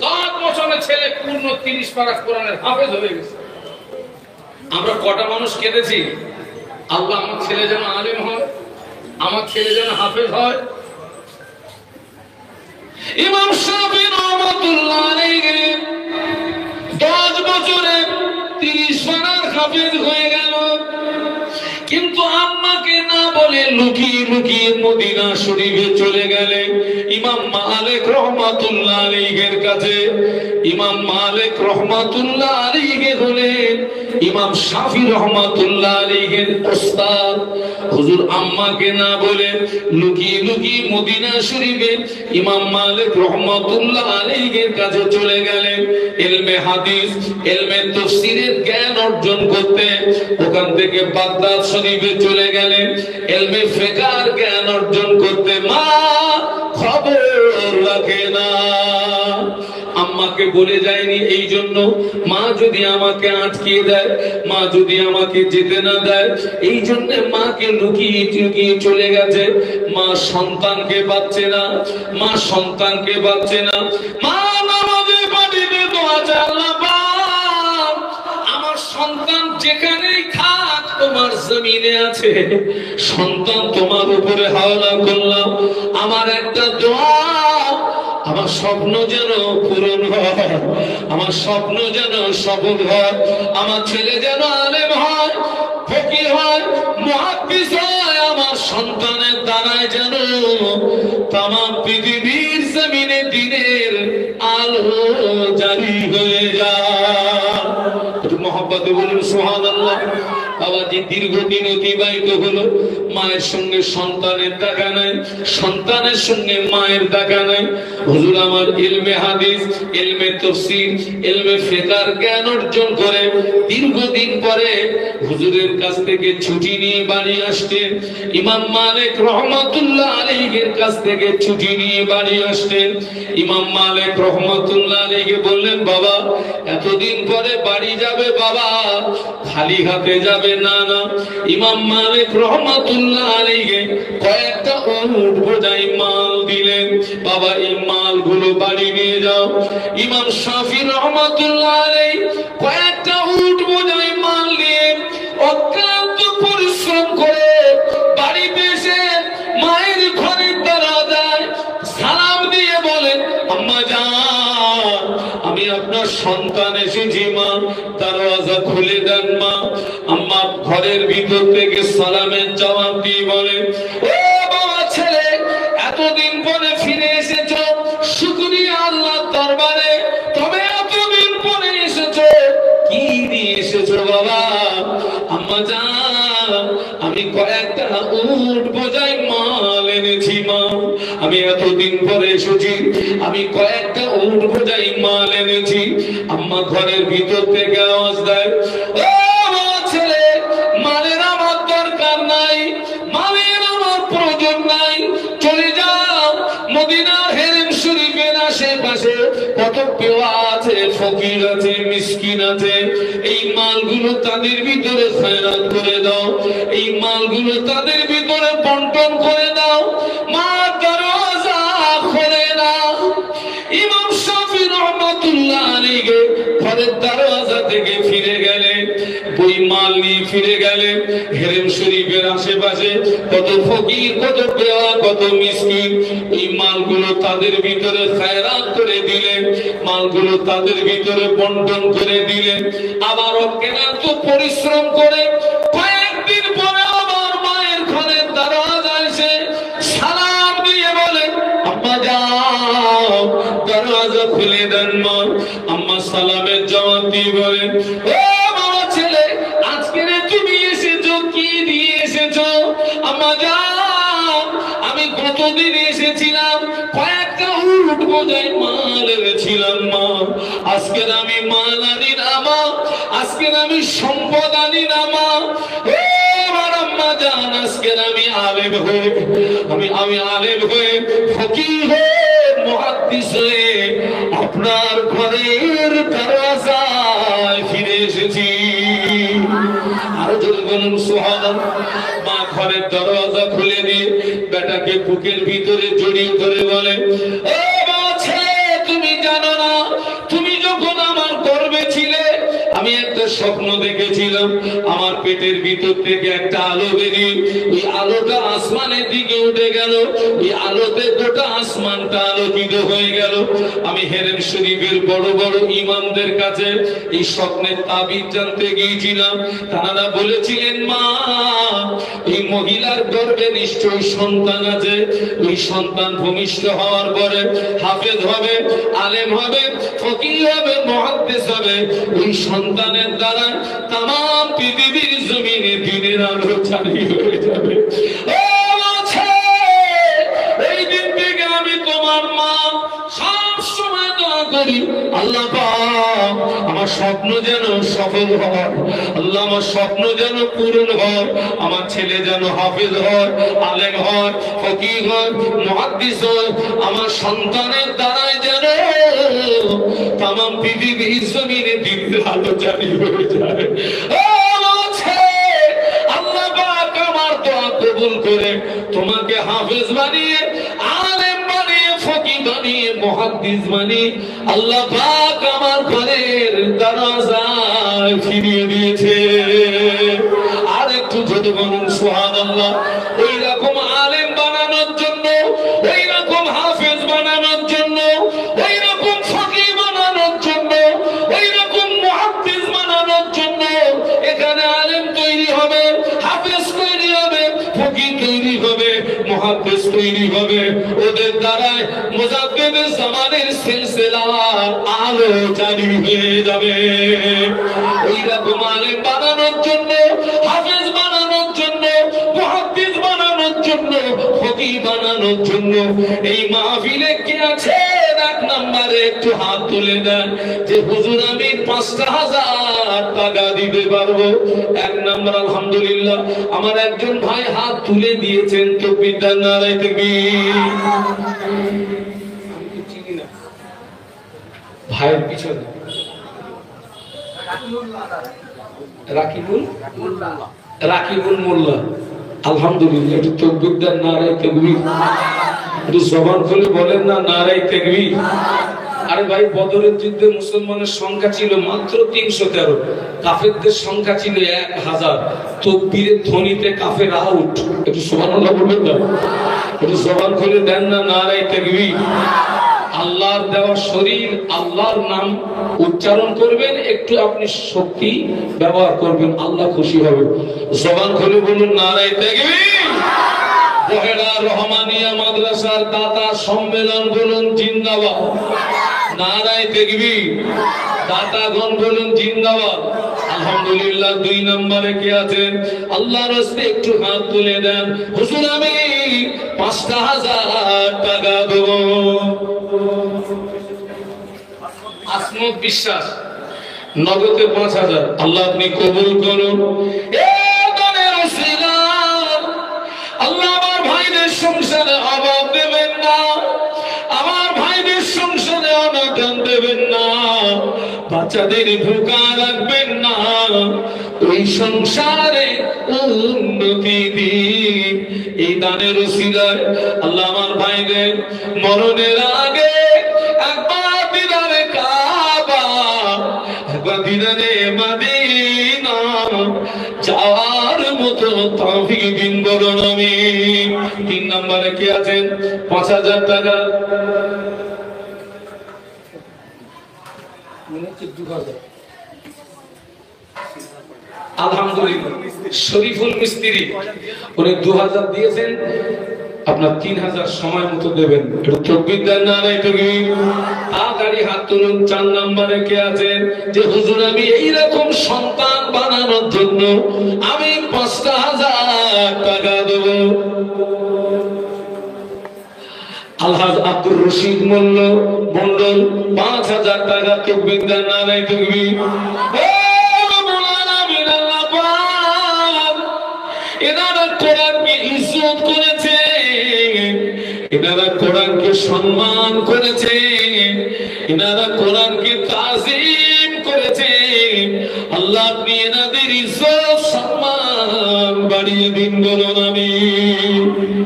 10 বছরের ছেলে পূর্ণ 30 পারা কোরআনের হাফেজ হয়ে গেছে আমরা কটা মানুষ কেঁদেছি আল্লাহ আমার ছেলে যেন আলেম হয় আমার ছেলে যেন হাফেজ হয় ইমাম শাফি রাহমাতুল্লাহ আলাইহি 10 বছরে 30 পারার হাফেজ হয়ে গেল কিন্তু আম্মাকে না বলে লুকিয়ে লুকিয়ে মদিনা শরীফে চলে গেলেন ইমাম মালিক রাহমাতুল্লাহ আলাইহির কাছে ইমাম মালিক রাহমাতুল্লাহ আলাইহি হলেন ইমাম শাফি রাহমাতুল্লাহ আলাইহির উস্তাদ হুজুর আম্মাকে না বলে লুকিয়ে লুকিয়ে মদিনা শরীফে ইমাম মালিক রাহমাতুল্লাহ আলাইহির কাছে চলে গেলেন ইলমে হাদিস ইলমে তাফসীরের জ্ঞান অর্জন করতে ওখান থেকে বাগদাদ শরীফে চলে গেলেন ইলমে ফিকহের জ্ঞান অর্জন করতে মা খবর রাখে না আম্মাকে বলে যায়নি এই জন্য মা যদি আমাকে আটকিয়ে দেয় মা যদি আমাকে যেতে না দেয় এই জন্য মাকে লুকিয়ে লুকিয়ে চলে গেছে মা সন্তানকে পাচ্ছে না মা সন্তানকে পাচ্ছে না মা নামাজে পাঠিয়ে দোয়া চায় আল্লাহ পাক আমার সন্তান যেখানেই থাক তোমার জমিনে আছে সন্তান তোমার উপরে হাওলা করলাম আমার একটা দোয়া আমার স্বপ্ন যেন পূরণ হয় আমার স্বপ্ন যেন সফল হয় আমার ছেলে যেন আলেম হয় ফকিহ হয় মুহাদ্দিস হয় আমার সন্তানের দ্বারায় যেন তামাম পৃথিবীর জমিনে দ্বীনের আলো জারি হয়ে যায় একটু মহব্বতে বলুন সুবহানাল্লাহ বাবাজি দীর্ঘদিন অতিবাহিত হলো মায়ের সঙ্গে সন্তানের দেখা নাই সন্তানের সঙ্গে মায়ের দেখা নাই হুজুর আমার ইলমে হাদিস ইলমে তাফসীর ইলমে ফিকহের জ্ঞান অর্জন করে দীর্ঘদিন পরে হুজুরের কাছ থেকে ছুটি নিয়ে বাড়ি আসতেন ইমাম মালিক রাহমাতুল্লাহ আলাইহির কাছ থেকে ছুটি নিয়ে বাড়ি আসতেন ইমাম মালিক রাহমাতুল্লাহ আলাইহি বললেন বাবা এতদিন পরে বাড়ি যাবে বাবা খালি হাতে যাবে না না ইমাম মালিক রাহমাতুল্লাহ আলাইহি কয়েকটা উট বোঝাই মাল দিলেন বাবা এই মালগুলো বাড়ি নিয়ে যাও ইমাম শাফি রাহমাতুল্লাহ আলাইহি কয়েকটা উট বোঝাই মাল নিয়ে অক্লান্ত পরিশ্রম করে বাড়িতে এসে মায়ের ঘরের দরজায় সালাম দিয়ে বলেন আম্মা জান আমি আপনার সন্তান এসেছি মা দরজা খুলে দেন মা আম্মা ঘরের ভিতর থেকে সালামের জবাব দিয়ে বলেন ও বাবা ছেলে এতদিন পরে ফিরে এসেছো শুকরিয়া আল্লাহর দরবারে তবে এতদিন পরে এসেছো কি নিয়ে এসেছো বাবা আম্মা জান আমি কয়েকটা উট বোঝাই মাল এনেছি মা আমি এতদিন পরে এসেছি আমি কয়েকটা উট বোঝাই মাল এনেছি আম্মা ঘরের ভিতর থেকে আওয়াজ দেয় ও ছেলে মালের আমার দরকার নাই মালের আমার ফকির আছে, মিসকিন আছে, এই মালগুলো তাদের ভিতরে খয়রাত করে দাও, এই মালগুলো তাদের ভিতরে বন্টন করে দাও। মা দরওয়াজা খুলে দাও। ইমাম শাফি রহমাতুল্লাহ আলাইহি ঘরের দরওয়াজা থেকে ফিরে গেলেন, ওই মাল নিয়ে ফিরে গেলেন। হেরেম শরীফের আশেপাশে কত ফকির, কত বেওয়া, কত মিসকিন, এই মালগুলো তাদের ভিতরে খয়রাত করে দিলেন, মালগুলো তাদের ভিতরে বন্টন করে দিলেন। আবার অজ্ঞাত পরিশ্রম করে কয়েকদিন পরে আমার মায়ের ঘরের দরওয়াজা এসে সালাম দিয়ে বলে, আম্মা যাও দরওয়াজা খুলে দেন মা। আম্মা সালামের জবাব দিয়ে বলেন, ও বাবা ছেলে, আজকে তুমি এসেছো, কি দিয়ে এসেছো? আম্মা যাও, আমি গতদিন এসেছিলাম, কয়েকটা উট বোঝাই মাল এনেছিলাম মা। আজকে আমি মাল আনি না মা, আজকে আমি সম্পদ আনি না মা। আম্মা জান, আজকে আমি আলেম হয়ে, আমি আলেম হয়ে, ফকির হয়ে, মুহাদ্দিস হয়ে আপনার ঘরের দরওয়াজায় ফিরে এসেছি। আরো জোরে বলুন সুবহানাল্লাহ। মা ঘরের দরওয়াজা খুলে দিয়ে বেটাকে বুকের ভিতরে জড়িয়ে ধরে বলে, ও বাছা, তুমি জানো না, তুমি যখন আমার গর্ভে ছিলে আমি একটা স্বপ্ন দেখেছিলাম, আমার পেটের ভিতর থেকে একটা আলো বেরিয়ে ওই আলোটা আসমানের দিকে উঠে গেল, ওই আলোতে গোটা আসমানটা আলোকিত হয়ে গেল। আমি হেরেম শরীফের বড় বড় ইমামদের কাছে এই স্বপ্নের তাবিজ জানতে গিয়েছিলাম। তারা বলেছিলেন, মা এই মহিলার গর্ভে নিশ্চয়ই সন্তান আছে, ওই সন্তান ভূমিষ্ঠ হওয়ার পরে হাফেজ হবে, আলেম হবে, ফকিহ হবে, মুহাদ্দিস হবে, ওই সন্তানের দ্বারা তামাম পৃথিবীর জমিনে দ্বীনের আলো চালু হয়ে যাবে। এই দিন থেকে আমি তোমার মা সব সময় দোয়া করি, আল্লাহ পাক আমার স্বপ্ন যেন সফল হয়, আল্লাহ আমার স্বপ্ন যেন পূরণ হয়, আমার ছেলে যেন হাফেজ হয়, আলেম হয়, ফকিহ হয়, মুহাদ্দিস হয়, আমার সন্তানের দ্বারাই যেন তামাম পৃথিবীর জমিনে দ্বীনের আলো চালু হয়ে যায়। আল্লাহ পাক আমার দোয়া কবুল করে তোমাকে হাফেজ বানিয়ে, আলেম বানিয়ে, ফকিহ বানিয়ে, মুহাদ্দিস বানিয়ে আল্লাহ পাক আমার ঘরের দরওয়াজায় ফিরিয়ে দিয়েছে। আর একটু জোরে বলুন সুবহানাল্লাহ। ওই রকম আলেম বানানোর জন্য, ওই রকম হাফেজ বানানোর জন্য, ওই রকম ফকিহ বানানোর জন্য, ওই রকম মুহাদ্দিস বানানোর জন্য এখানে আলেম তৈরি হবে, হাফেজ তৈরি হবে, ফকিহ তৈরি হবে, মুহাদ্দিস তৈরি হবে। ওদের দ্বারাই মুজাদ্দিদে জামানের সিলসিলার আলো চালু হয়ে যাবে। ওই রকম আলেম বানানোর জন্য, হাফেজ বানানোর জন্য, মুহাদ্দিস বানানোর জন্য, ফকিহ বানানোর জন্য এই মাহফিলে কে আছে এক নম্বরে একটু হাত তুলে দেন যে হুজুর আমি ৫,০০০ টাকা দিতে পারবো। এক নম্বর আলহামদুলিল্লাহ। আমার একজন ভাই হাত তুলে দিয়েছেন, তাকবীর দেন, নারায়ে তাকবীর। ভাইয়ের পিছনে রাকিবুল মোল্লা, আলহামদুলিল্লাহ। একটু তাকবীর দেন, নারায়ে তাকবীর। একটু জবান খুলে বলেন না, নারায়ে তাকবীর। আরে ভাই, বদরের যুদ্ধে মুসলমানের সংখ্যা ছিল মাত্র ৩১৩, কাফেরদের সংখ্যা ছিল ১,০০০। তাকবীরের ধ্বনিতে কাফের আউট। একটু সুবহানাল্লাহ বলবেন না? একটু জবান খুলে দেন না, নারায়ে তাকবীর। আল্লাহর দেওয়া শরীর, আল্লাহর নাম উচ্চারণ করবেন, একটু আপনি শক্তি ব্যবহার করবেন, আল্লাহ খুশি হবে। জবান খুলে বলুন, নারায়ে তাকবীর। বহেড়া রহমানিয়া মাদ্রাসার দাতা সম্মেলন বলুন জিন্দাবাদ, নারায়ে তাকবীর। দাতাগণ বলুন জিন্দাবাদ। আলহামদুলিল্লাহ। ২ নম্বরে কে আছেন? আল্লাহর রাস্তায় একটু হাত তুলে দেন, হুজুর আমি ৫,০০০ টাকা দেব। আসমত বিশ্বাস, নগদে ৫,০০০। আল্লাহ আপনি কবুল করুন। আল্লাহ আমার ভাইদের সংসারে অভাব দেবেন না, আমার ভাইদের সংসারে অনটন দেবেন না। বাচ্চাদের ভুকা রাখবেন না, ওই সংসারে উন্নতি দিন। এই দানের ওসিলায় আল্লাহ আমার ভাইদের মরণের আগে একবার দিদারে কাবা, একবার দিদারে মদিনা যাওয়ার মতো তৌফিক দিন বলুন আমিন। 3 নম্বরে কি আছেন? 5000 টাকা। আলহামদুলিল্লাহ শরীফুল মিস্ত্রি উনি 2000 দিয়েছেন, আপনার 3000 সময় মতো দেবেন। একটু তাকবীর দেন না রে তাকবীর। তাড়াতাড়ি হাত তুলুন। 4 নম্বরে কে আছেন যে হুজুর আমি এইরকম সন্তান বানানোর জন্য আমি 5000 টাকা দেব? আলহাজ আব্দুর রশিদ মন্ডল 5000 টাকা। তাকবীর দেন না রে তাকবীর। এনারা কোরআনকে ইজ্জত করেছে, এনারা কোরআনকে সম্মান করেছে, এনারা কোরআনকে তাজিম করেছে। আল্লাহ আপনি এনাদের ইজ্জত সম্মান বাড়িয়ে দিন বলুন আমিন।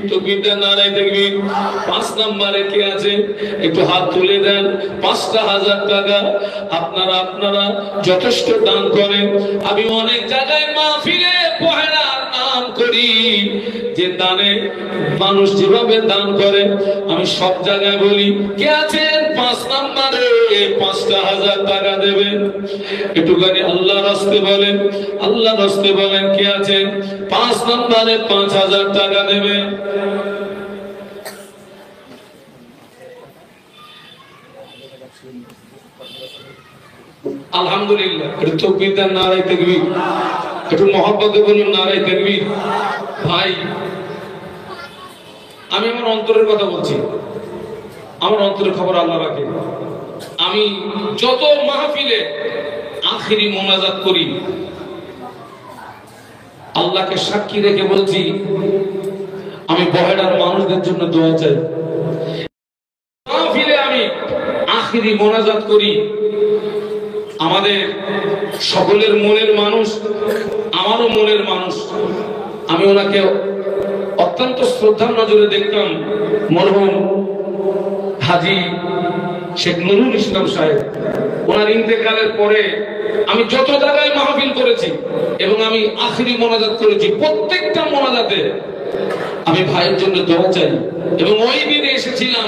তাকবীর দেন নারায়ে তাকবীর। 5 নম্বরে কে আছে একটু হাত তুলে দেন। 5000 টাকা। আপনারা যথেষ্ট দান করেন। আমি অনেক জায়গায় মাহফিলে পহেলা করি যে দানে মানুষ যেভাবে দান করে আমি সব জায়গায় বলি কে আছেন 5 নম্বরে 5000 টাকা দেবেন? একটুখানি আল্লাহর রাস্তে বলেন, আল্লাহর রাস্তে বলেন কে আছেন 5 নম্বরে 5000 টাকা দেবেন? আলহামদুলিল্লাহ। একটু তাকবীর দেন নারায়ে তাকবীর। একটু মহব্বতে বলুন নারায়ে তাকবীর। ভাই আমি আমার অন্তরের কথা বলছি, আমার অন্তরের খবর আল্লাহ রাখে। আমি যত মাহফিলে আখিরি মোনাজাত করি আল্লাহকে সাক্ষী রেখে বলছি আমি বহেড়ার মানুষদের জন্য দোয়া চাই। মাহফিলে আমি আখিরি মোনাজাত করি আমাদের সকলের মনের মানুষ, আমারও মনের মানুষ। আমি ওনাকে অত্যন্ত শ্রদ্ধার নজরে দেখতাম, মরহুম হাজী শেখ নুরুল ইসলাম সাহেব। ওনার ইন্তেকালের পরে আমি যত জায়গায় মাহফিল করেছি এবং আমি আখিরি মোনাজাত করেছি, প্রত্যেকটা মোনাজাতে আমি ভাইয়ের জন্য দোয়া চাই। এবং ওই দিনে এসেছিলাম,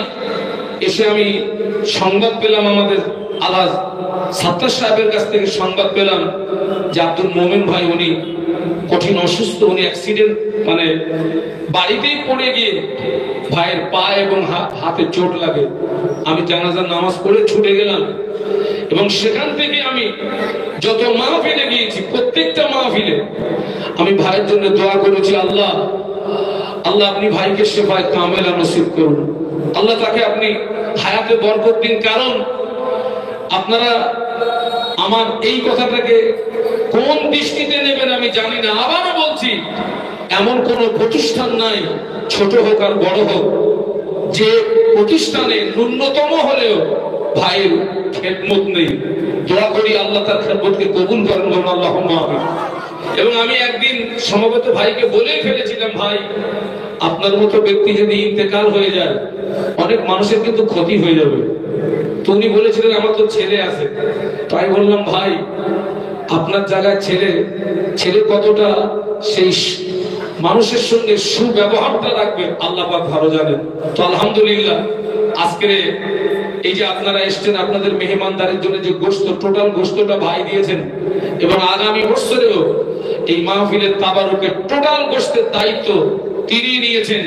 এসে আমি সংবাদ পেলাম, আমাদের আলহাজ সাত্তার সাহেবের কাছ থেকে সংবাদ পেলাম যে আব্দুল মোমেন ভাই উনি কঠিন অসুস্থ, উনি অ্যাক্সিডেন্ট মানে বাড়িতেই পড়ে গিয়ে ভাইয়ের পা এবং হাতে চোট লাগে। আমি জানাজার নামাজ পড়ে ছুটে গেলাম এবং সেখান থেকে আমি যত মাহফিলে গিয়েছি প্রত্যেকটা মাহফিলে আমি ভাইয়ের জন্য দোয়া করেছি, আল্লাহ আপনি ভাইকে শেফায়ে কামেলা নসিব করুন, আল্লাহ তাকে আপনি হায়াতে বরকত দিন। কারণ আপনারা আমার এই কথাটাকে কোন দৃষ্টিতে নেবেন আমি জানি না। আবারও বলছি, এমন কোন প্রতিষ্ঠান নাই, ছোট হোক আর বড় হোক, যে প্রতিষ্ঠানে ন্যূনতম হলেও ভাইয়ের খেদমত নেই। দোয়া করি আল্লাহ তার খেদমতকে কবুল করেন, আল্লাহুম্মা আমিন। এবং আমি একদিন সমবেত ভাইকে বলেই ফেলেছিলাম, ভাই আপনার মতো ব্যক্তি যদি ইন্তেকাল হয়ে যায় অনেক মানুষের কিন্তু ক্ষতি হয়ে যাবে। তো উনি বলেছিলেন আমার তো ছেলে আছে। তাই বললাম, ভাই আপনার জায়গায় ছেলে কতটা সেই মানুষের সঙ্গে সুব্যবহারটা রাখবে আল্লাহ পাক ভালো জানেন। তো আলহামদুলিল্লাহ আজকে এই যে আপনারা এসেছেন, আপনাদের মেহমানদারির জন্য যে গোশত, টোটাল গোশতটা ভাই দিয়েছেন এবং আগামী বছরেও এই মাহফিলের তাবারুকের টোটাল গোশতের দায়িত্ব তিনি নিয়েছেন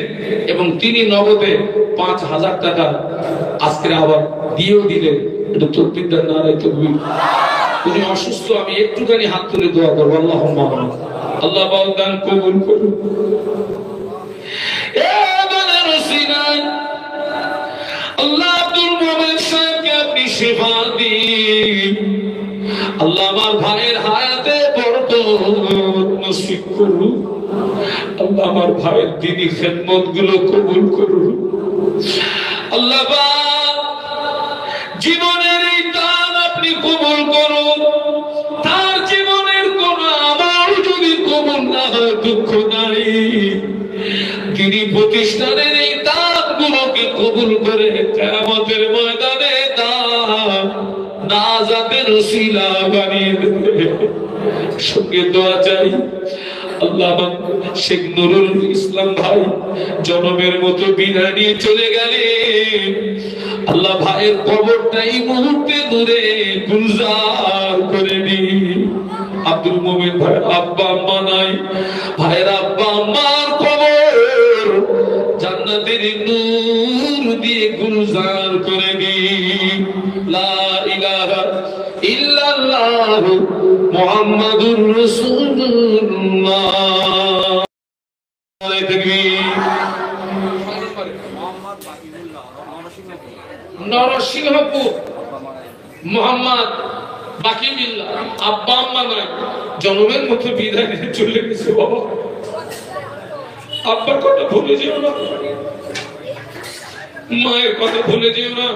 এবং তিনি নগদে 5000 টাকা আজকে আবার দিয়েও দিলেন। এটা তাকবীর দেন নারায়ে তাকবীর। উনি অসুস্থ, আমি একটুখানি হাত তুলে দোয়া করবো, আল্লাহুম্মা আমিন। আল্লাহ দান কবুল করুন। আল্লাহ আব্দুল মোমেন সাহেবকে আপনি শিফা দিন। আল্লাহ আমার ভাইয়ের হায়াতে বরকত নসিব করুন। আল্লাহ আমার ভাইয়ের দ্বীনি খেদমত গুলো কবুল করুন। আল্লাহ জীবনের এই দান আপনি কবুল করুন। প্রতিষ্ঠানের এই দানগুলোকে কবুল করে কিয়ামতের ময়দানে দান নাজাতের ওসিলা বানিয়ে দেবে। সঙ্গে দোয়া চাই আল্লাহ শেখ নুরুল ইসলাম ভাই জনমের মতো বিদায় নিয়ে চলে গেলেন। আল্লাহ ভাইয়ের কবরটা এই মুহূর্তে দূরে গুলজার করে দিন। আব্দুল মোমিন ভাই আব্বা আম্মা নাই, ভাইয়ের আব্বা আম্মার কবর জান্নাতের নূর দিয়ে গুলজার করে দিন। লা ইলাহা ইল্লাল্লাহ মুহাম্মাদুর রাসূলুল্লাহ। নরসিংহপুর মোহাম্মদ বাকি মিল্লা আব্বা আম্মা নাই, জনমের মতো বিদায় নিয়ে চলে গেছে। বাবা আব্বার কথা ভুলে যেও না, মায়ের কথা ভুলে যেও না।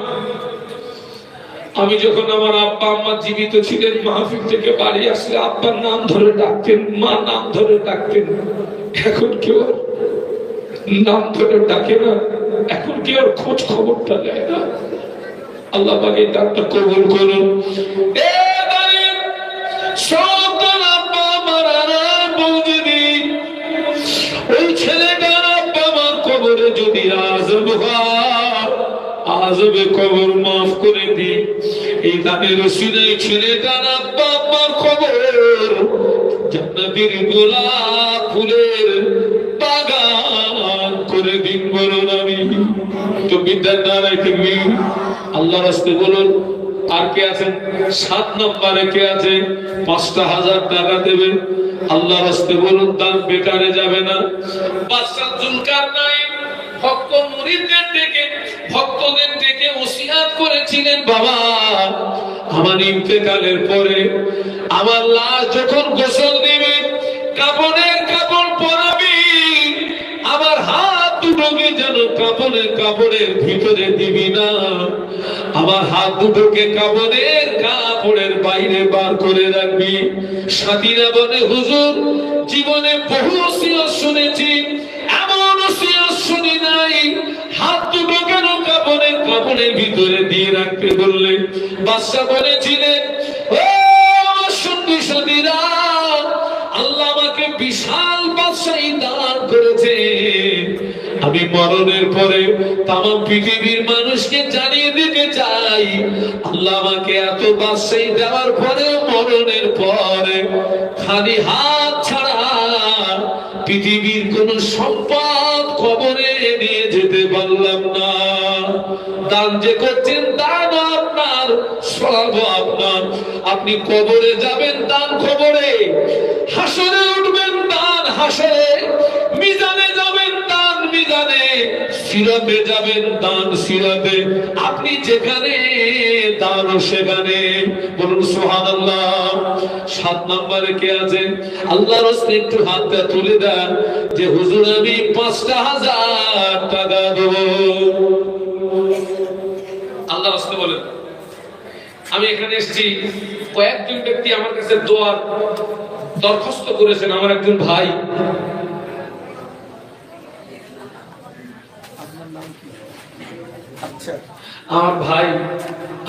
আমি যখন আমার আব্বা আম্মা জীবিত ছিলেন, মাহফিল থেকে বাড়ি আসলে আব্বার নাম ধরে ডাকতেন, মা নাম ধরে ডাকতেন। এখন কেউ নাম ধরে ডাকে না, এখন কেউ খোঁজ খবরটা নেয় না। আল্লাহ পাক এই ডাকটা কবুল করুন। সকল আব্বা মারা বৌদি দিন, ওই ছেলেটার আব্বা মার কবরে যদি আজব হয়, আজবে কবর মাফ করে দিন। এই দানের ওসিলায় ছেলেটার আব্বা আম্মার কবর জান্নাতের গোলাপ ফুলের বাগান করে দিন। বলুন আমি তো বিদ্যার নারায় থাকবি। আল্লাহর রাস্তে বলুন। আর কে আছেন 7 নম্বরে? কে আছে 5,000 টাকা দেবেন? আল্লাহর রাস্তে বলুন, দান বেকারে যাবে না। বাদশা জুলকারনাইন ভক্ত মুরিদদের থেকে ভক্তদের থেকে ওসিয়াত করেছিলেন, বাবা আমার ইন্তেকালের পরে আমার লাশ যখন গোসল দিবে, কাপড়ের কাপড় পরাবি, আমার হাত দুটোকে যেন কাপড়ের ভিতরে দিবি না, আমার হাত দুটোকে কাপড়ের বাইরে বার করে রাখবি। সাথীরা বলে, হুজুর জীবনে বহু ওসিয়ত শুনেছি, এমন ওসিয়ত শুনি নাই হাত দুটো কেন কাপড়ের ভিতরে দিয়ে রাখতে বললেন। বাদশা বলেছিলেন, ও সুন্দরীরা, আল্লাহ আমাকে বিশাল বাদশাহী দান করেছে, আমি মরণের পরে তামাম পৃথিবীর মানুষকে জানিয়ে দিতে চাই, আল্লাহ আমাকে এত বাদশাহী দেওয়ার পরেও মরণের পরে খালি হাত ছাড়া পৃথিবীর কোন সম্পদ কবরে নিয়ে যেতে পারলাম না। দান যে করছেন দান আপনার, সব আপনার। আপনি কবরে যাবেন দান কবরে, হাসরে উঠবেন দান হাসরে, মিজানে যাবেন দান মিজানে, সিরাতে যাবেন দান সিরাতে। আপনি যেখানে দান সেখানে। বলুন সুবহানাল্লাহ। 7 নম্বরে কে আছেন? আল্লাহর রাস্তে একটু হাতটা তুলে দেন যে হুজুর আমি 5,000 টাকা দেব। আল্লাহর রাস্তে বলেন। আমি এখানে এসেছি, কয়েকজন ব্যক্তি আমার কাছে দোয়ার দরখাস্ত করেছেন। আমার একজন ভাই, আমার ভাই,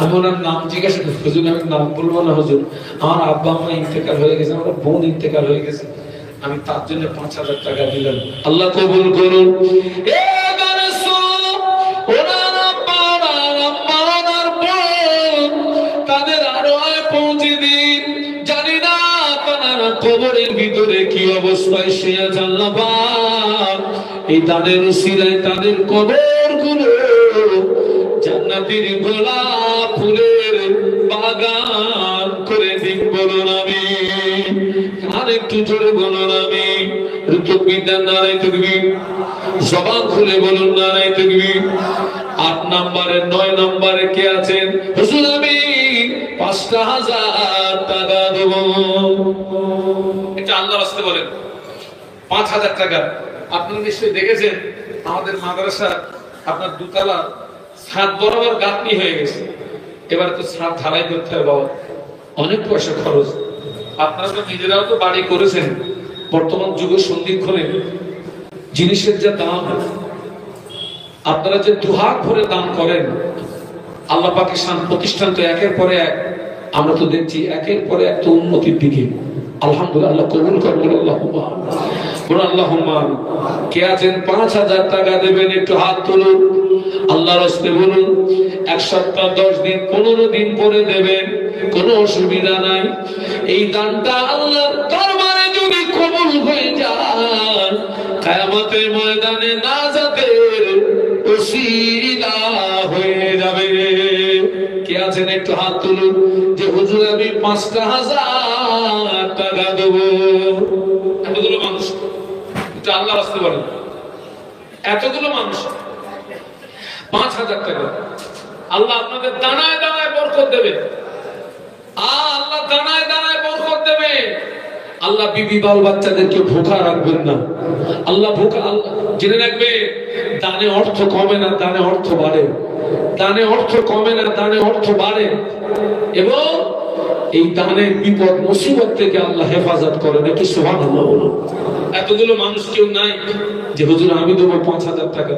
আমি ওনার নাম জিজ্ঞাসা করি, হুজুর আমি নাম বলবো না হুজুর, আমার আব্বা আম্মা ইন্তেকাল হয়ে গেছে, আমার বোন ইন্তেকাল হয়ে গেছে, আমি তার জন্য 5,000 টাকা দিলাম। আল্লাহ কবুল করুন। তাদের আরো পৌঁছে দিন। জানি না তারা কবরের ভিতরে কি অবস্থায় শুয়ে আছে। আল্লাহ পাক এই তাদের উসিলায় তাদের কবরগুলো জান্নাতের গোলাপ ফুলের বাগান করে দিন। বলুন আমি। আর একটু জোরে বলুন আমি। রুকুবিদার নারায়ে তাকবীর। জবান খুলে বলুন নারায়ে তাকবীর। 8 নম্বরে 9 নম্বরে কে আছেন? হুজুর আমি 5,000 টাকা দেব। এটা আল্লাহর রাস্তে বলেন। 5,000 টাকা। আপনি নিশ্চয়ই দেখেছেন আমাদের মাদ্রাসা আপনার দুতলা ছাদ বরাবর গাঁথনি হয়ে গেছে। এবার তো ছাদ ঢালাই করতে হবে বাবা, অনেক পয়সা খরচ। আপনারা তো নিজেরাও তো বাড়ি করেছেন। বর্তমান যুগের সন্ধিক্ষণে জিনিসের যা দাম, আপনারা যে দুহাত ভরে দান করেন, আল্লাহ পাকের শান প্রতিষ্ঠান তো একের পরে এক, আমরা তো দেখছি একের পরে এক তো উন্নতির দিকে। আলহামদুলিল্লাহ, আল্লাহ কবুল করুন। আল্লাহুম্মা আল্লাহুম্মা। কে আছেন 5000 টাকা দেবেন? একটু হাত তুলুন, আল্লাহর রাস্তে বলুন। 1 সপ্তাহ 10 দিন 15 দিন পরে দেবেন, কোনো অসুবিধা নাই। এই দানটা আল্লাহর দরবারে যদি কবুল হয়ে যায়, কিয়ামতের ময়দানে নাজাতের ওসিলা হয়ে যাবে। কে আছেন একটু হাত তুলুন যে হুজুর আমি 5000 টাকা দেব? এতগুলো মানুষ, এটা আল্লাহর রাস্তায় বলেন, এতগুলো মানুষ 5000 টাকা। আল্লাহ আপনাদের দানায় দানায় বরকত দেবে। আল্লাহ দানায় দানায় বরকত দেবে। আল্লাহ বিবি বাল বাচ্চাদেরকে ভোকা রাখবেন না। আল্লাহ ভোকা, জেনে রাখবে, দানে অর্থ কমে না, দানে অর্থ বাড়ে। দানে অর্থ কমে না, দানে অর্থ বাড়ে। এবং এই দানের বিপদ মুসিবত থেকে আল্লাহ হেফাজত করেন। একটু সুবহানাল্লাহ বলুন। এতগুলো মানুষ কেউ নাই যে হুজুর আমি দেবো 5000 টাকা।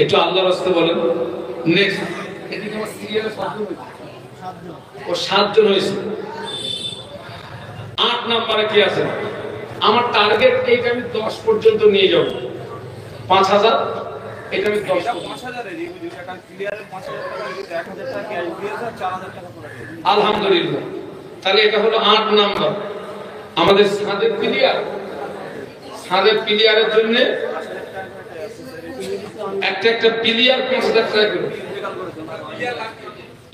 একটু আল্লাহর রাস্তায় বলেন। নেক্সট, এদিকে আমার সিরিয়ালে 7 জন হয়েছে। 8 নম্বরে কি আছে? আমার টার্গেট এইটা আমি 10 পর্যন্ত নিয়ে যাব। 5000, এটা আমি 10, 5000 এর এটা ক্লিয়ারের 5000 টাকা দিতে 1000 টাকা ক্যাশ দিয়েছে, 4000 টাকা করে। আলহামদুলিল্লাহ। তাহলে এটা হলো 8 নাম্বার। আমাদের সাদেক ক্লিয়ার, সাদেক ক্লিয়ারের জন্য একটা ক্লিয়ার 5000 টাকা করে।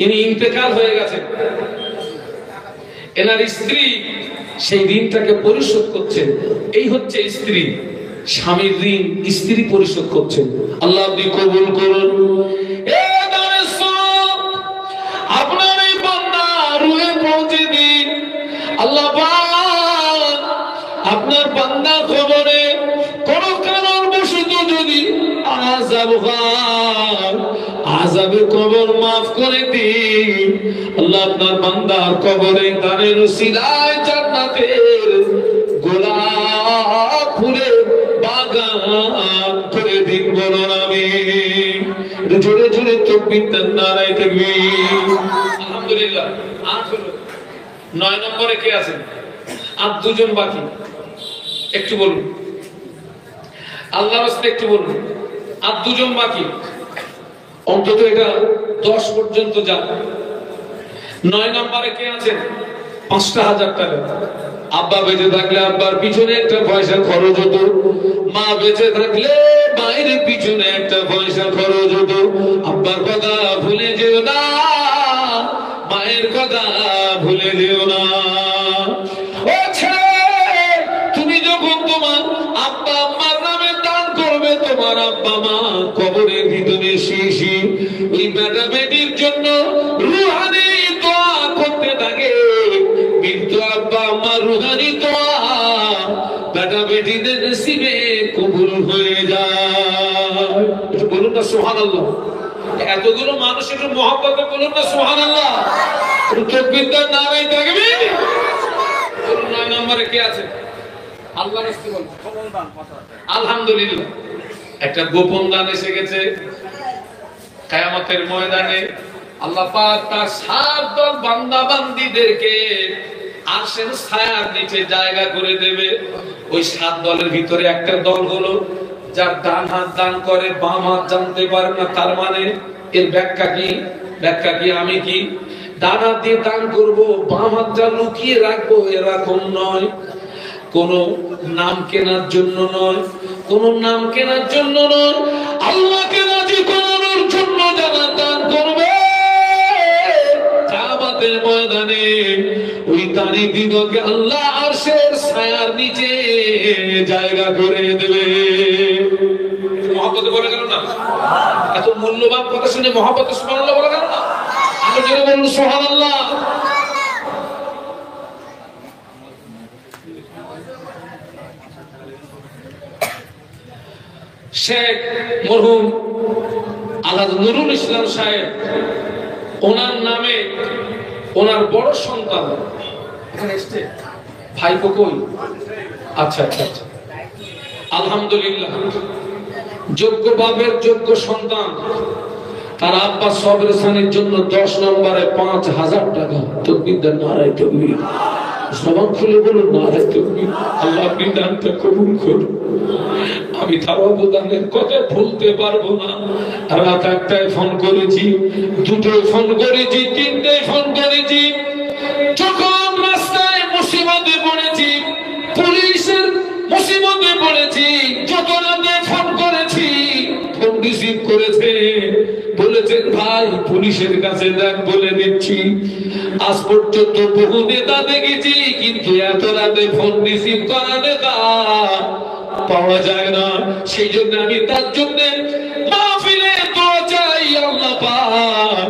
ইনি ইন্তেকাল হয়ে গেছেন, এনার স্ত্রী সেই ঋণটাকে পরিশোধ করছেন। এই হচ্ছে স্ত্রী, স্বামীর ঋণ স্ত্রী পরিশোধ করছেন। আল্লাহ আপনি কবুল করুন। আপনার এই বান্দা রুহে পৌঁছে দিন। আল্লাহ আপনার বান্দা খবরে কোন কারণ বশত যদি আযাব হয়, আযাবের কবর মাফ করে দিন। আল্লাহ আপনার বান্দার কবরে দানের উসিলায় জান্নাতের গোলাপ ফুলের বাগান করে দিন। বলুন আমিন। জোরে জোরে তাকবীর, নারায়ে তাকবীর। আলহামদুলিল্লাহ। 8 হলো। 9 নম্বরে কে আছেন? আর 2 জন বাকি। একটু বলুন, আল্লাহর রাস্তে একটু বলুন। আর 2 জন বাকি। অন্তত এটা 10 পর্যন্ত যান। 9 নম্বরে কে আছেন? 5000 টাকা। আব্বা বেঁচে থাকলে আব্বার পিছনে একটা পয়সা খরচ হতো, মা বেঁচে থাকলে মায়ের পিছনে একটা পয়সা খরচ হতো। আব্বার কথা ভুলে যেও না, মায়ের কথা ভুলে যেও না। ও ছেলে, তুমি যখন তোমার আব্বা আম্মার নামে দান করবে, তোমার আব্বা মা কবরের ভিতরে শিশি ওই বেটা বেটির জন্য রুহানি দোয়া করতে থাকে। কিন্তু আব্বা আম্মার রুহানি দোয়া বেটা বেটিদের নসিবে কবুল হয়ে যায়। একটু বলুন না সুবহানাল্লাহ। এতগুলো মানুষ একটু মহব্বতে বলুন না সুবহানাল্লাহ। একটু তাকবীর, নারায়ে তাকবীর। 9 নম্বরে কে আছে? আল্লাহর রাস্তায় বলুন। আলহামদুলিল্লাহ। একটা গোপন দান এসে গেছে। কিয়ামতের ময়দানে আল্লাহ পাক তার 7 দল বান্দা বান্দীদেরকে আরশের ছায়ার নিচে জায়গা করে দেবে। ওই 7 দলের ভিতরে একটা দল হলো যার ডান হাত দান করে, বাম হাত জানতে পারে না। তার মানে এর ব্যাখ্যা কি? ব্যাখ্যা কি? আমি কি ডান হাত দিয়ে দান করব, বাম হাতটা লুকিয়ে রাখবো, এরকম নয়। কোন নাম কেনার জন্য নয়, কোন নাম কেনার জন্য নয়। আল্লাহকে রাজি করানোর জন্য যারা দান করবে, কিয়ামতের ময়দানে ওই দানি দিগকে আল্লাহ আরশের ছায়ার নিচে জায়গা করে দেবে। মহব্বতে বলে গেল না? এত মূল্যবান কথা শুনে মহব্বতে সুবহানাল্লাহ বলে গেল না? আমরা জোরে বলুন সুবহানাল্লাহ। শেখ মরহুম আলহাজ নুরুল ইসলাম সাহেব, ওনার নামে ওনার বড় সন্তান এখানে এসছে, ভাইপো কই? আচ্ছা আচ্ছা আচ্ছা, আলহামদুলিল্লাহ। যোগ্য বাপের যোগ্য সন্তান, তার আব্বা সবরের সানির জন্য 10 নম্বরে 5000 টাকা। তাকবীর দেন, নারায়ে তাকবীর। জবান খুলে বলুন নারায়ে তাকবীর। আল্লাহ আপনি দানটা কবুল করুন। আমি তার অবদানের কথা ভুলতে পারবো না। রাত 1টায় ফোন করেছি, 2টায় ফোন করেছি, 3টায় ফোন করেছি। যখন রাস্তায় মুসিবতে পড়েছি, পুলিশের মুসিবতে পড়েছি, যত রাতে ফোন করেছি, ফোন রিসিভ করেছে, বলেছেন ভাই পুলিশের কাছে যান, বলে দিচ্ছি। আজ পর্যন্ত বহু নেতা দেখেছি, কিন্তু এত রাতে ফোন রিসিভ করা নেতা পাওয়া যায় না। সেই জন্য আমি তার জন্য মাহফিলে দোয়া চাই, আল্লাহ পাক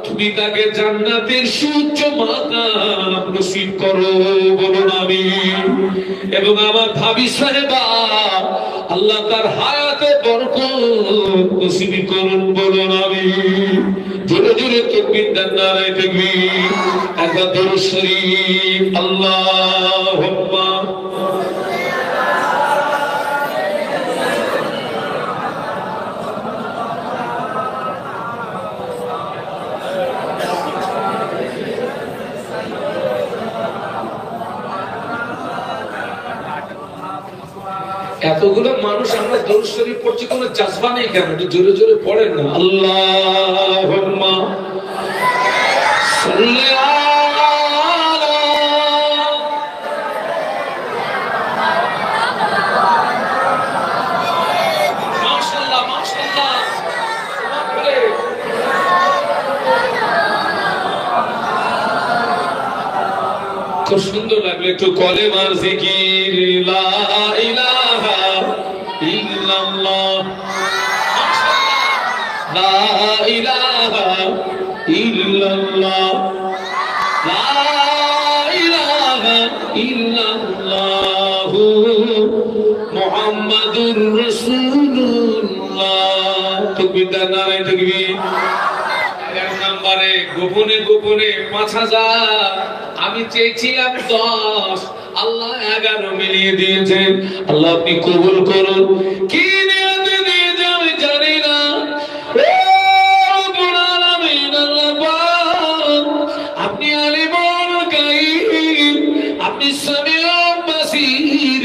তুমি তাকে জান্নাতের সুউচ্চ মাকাম নসিব করো, বলুন আমিন। এবং আমার ভাবি সাহেবা, আল্লাহ তার হায়াতে বরকত নসিব করুন, বলুন আমিন। জোরে জোরে তাকবীর দেন, নারায়ে তাকবীর। একবার দরুদ শরীফ, আল্লাহুম্মা। এতগুলো মানুষ আমরা দরুদ শরীফ পড়ছি, কোনো জাযবা নেই কেন? একটু জোরে জোরে পড়েন না। আল্লাহুম্মা সাল্লি আলা। মাশাআল্লাহ মাশাআল্লাহ। খুব সুন্দর লাগলো। একটু কলেমার জিকির, লা ইলাহা ইল্লাল্লাহ, লা ইলাহা ইল্লাল্লাহ, লা ইলাহা ইল্লাল্লাহু মুহাম্মাদুর রাসূলুল্লাহ। তাকবীর দেন, নারায়ে তাকবীর। এক নম্বরে গোপনে গোপনে 5000, আমি চেয়েছিলাম 10, আল্লাহ 11 মিলিয়ে দিয়েছেন। আল্লাহ আপনি কবুল করুন। কি নিয়তে দিয়েছে আমি জানি না। আপনি আলিমুল গায়ব, আপনি সামিউল বাসীর।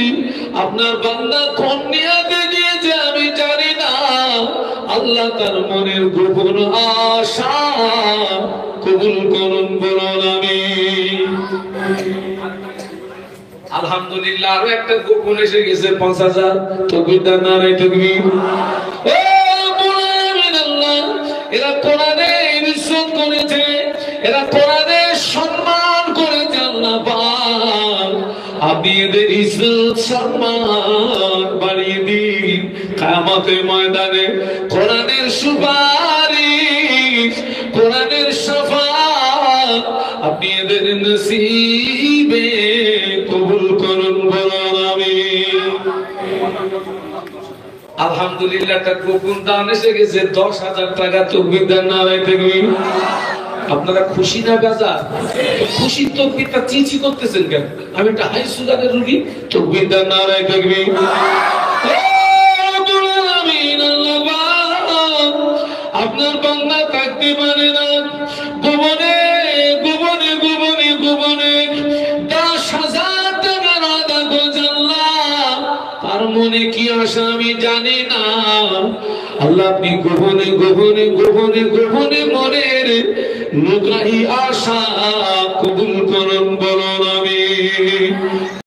আপনার বান্দা কোন নিয়তে দিয়েছে আমি জানি না। আল্লাহ তার মনের গোপন আশা কবুল করুন, বলুন আমিন। আলহামদুলিল্লাহ। আরো একটা গোপন এসে গেছে 5000। তাকবীর দেন, নারায়ে তাকবীর। এরা কোরআনের ইজ্জত করেছে, এরা কোরআনের সম্মান করেছে। আল্লাহ পাক আপনি এদের ইজ্জত সম্মান বাড়িয়ে দিন। কিয়ামতের ময়দানে কোরআনের সুপারিশ, কোরআনের শাফাআত আপনি এদের নসিবে কবুল করুন, বলুন আমিন। আলহামদুলিল্লাহ। একটা গোপন দান এসে গেছে 10,000 টাকা। তাকবীর দেন, নারায়ে তাকবীর। আপনারা খুশি না বেজার? খুশির তাকবীরটা চিচি করতেছেন কেন? আমি একটা হাই সুগারের রোগী। তাকবীর দেন, নারায়ে তাকবীর। আপনার বান্দা থাকতে পারে না, গোপনে গোপনে গোপনে গোপনে 10,000 টাকার আদা করছে। আল্লাহ তার মনে কি আশা আমি জানি না। আল্লাহ আপনি গোপনে গোপনে গোপনে গোপনে মনের লুকাই আশা কবুল করুন, বলুন আমিন।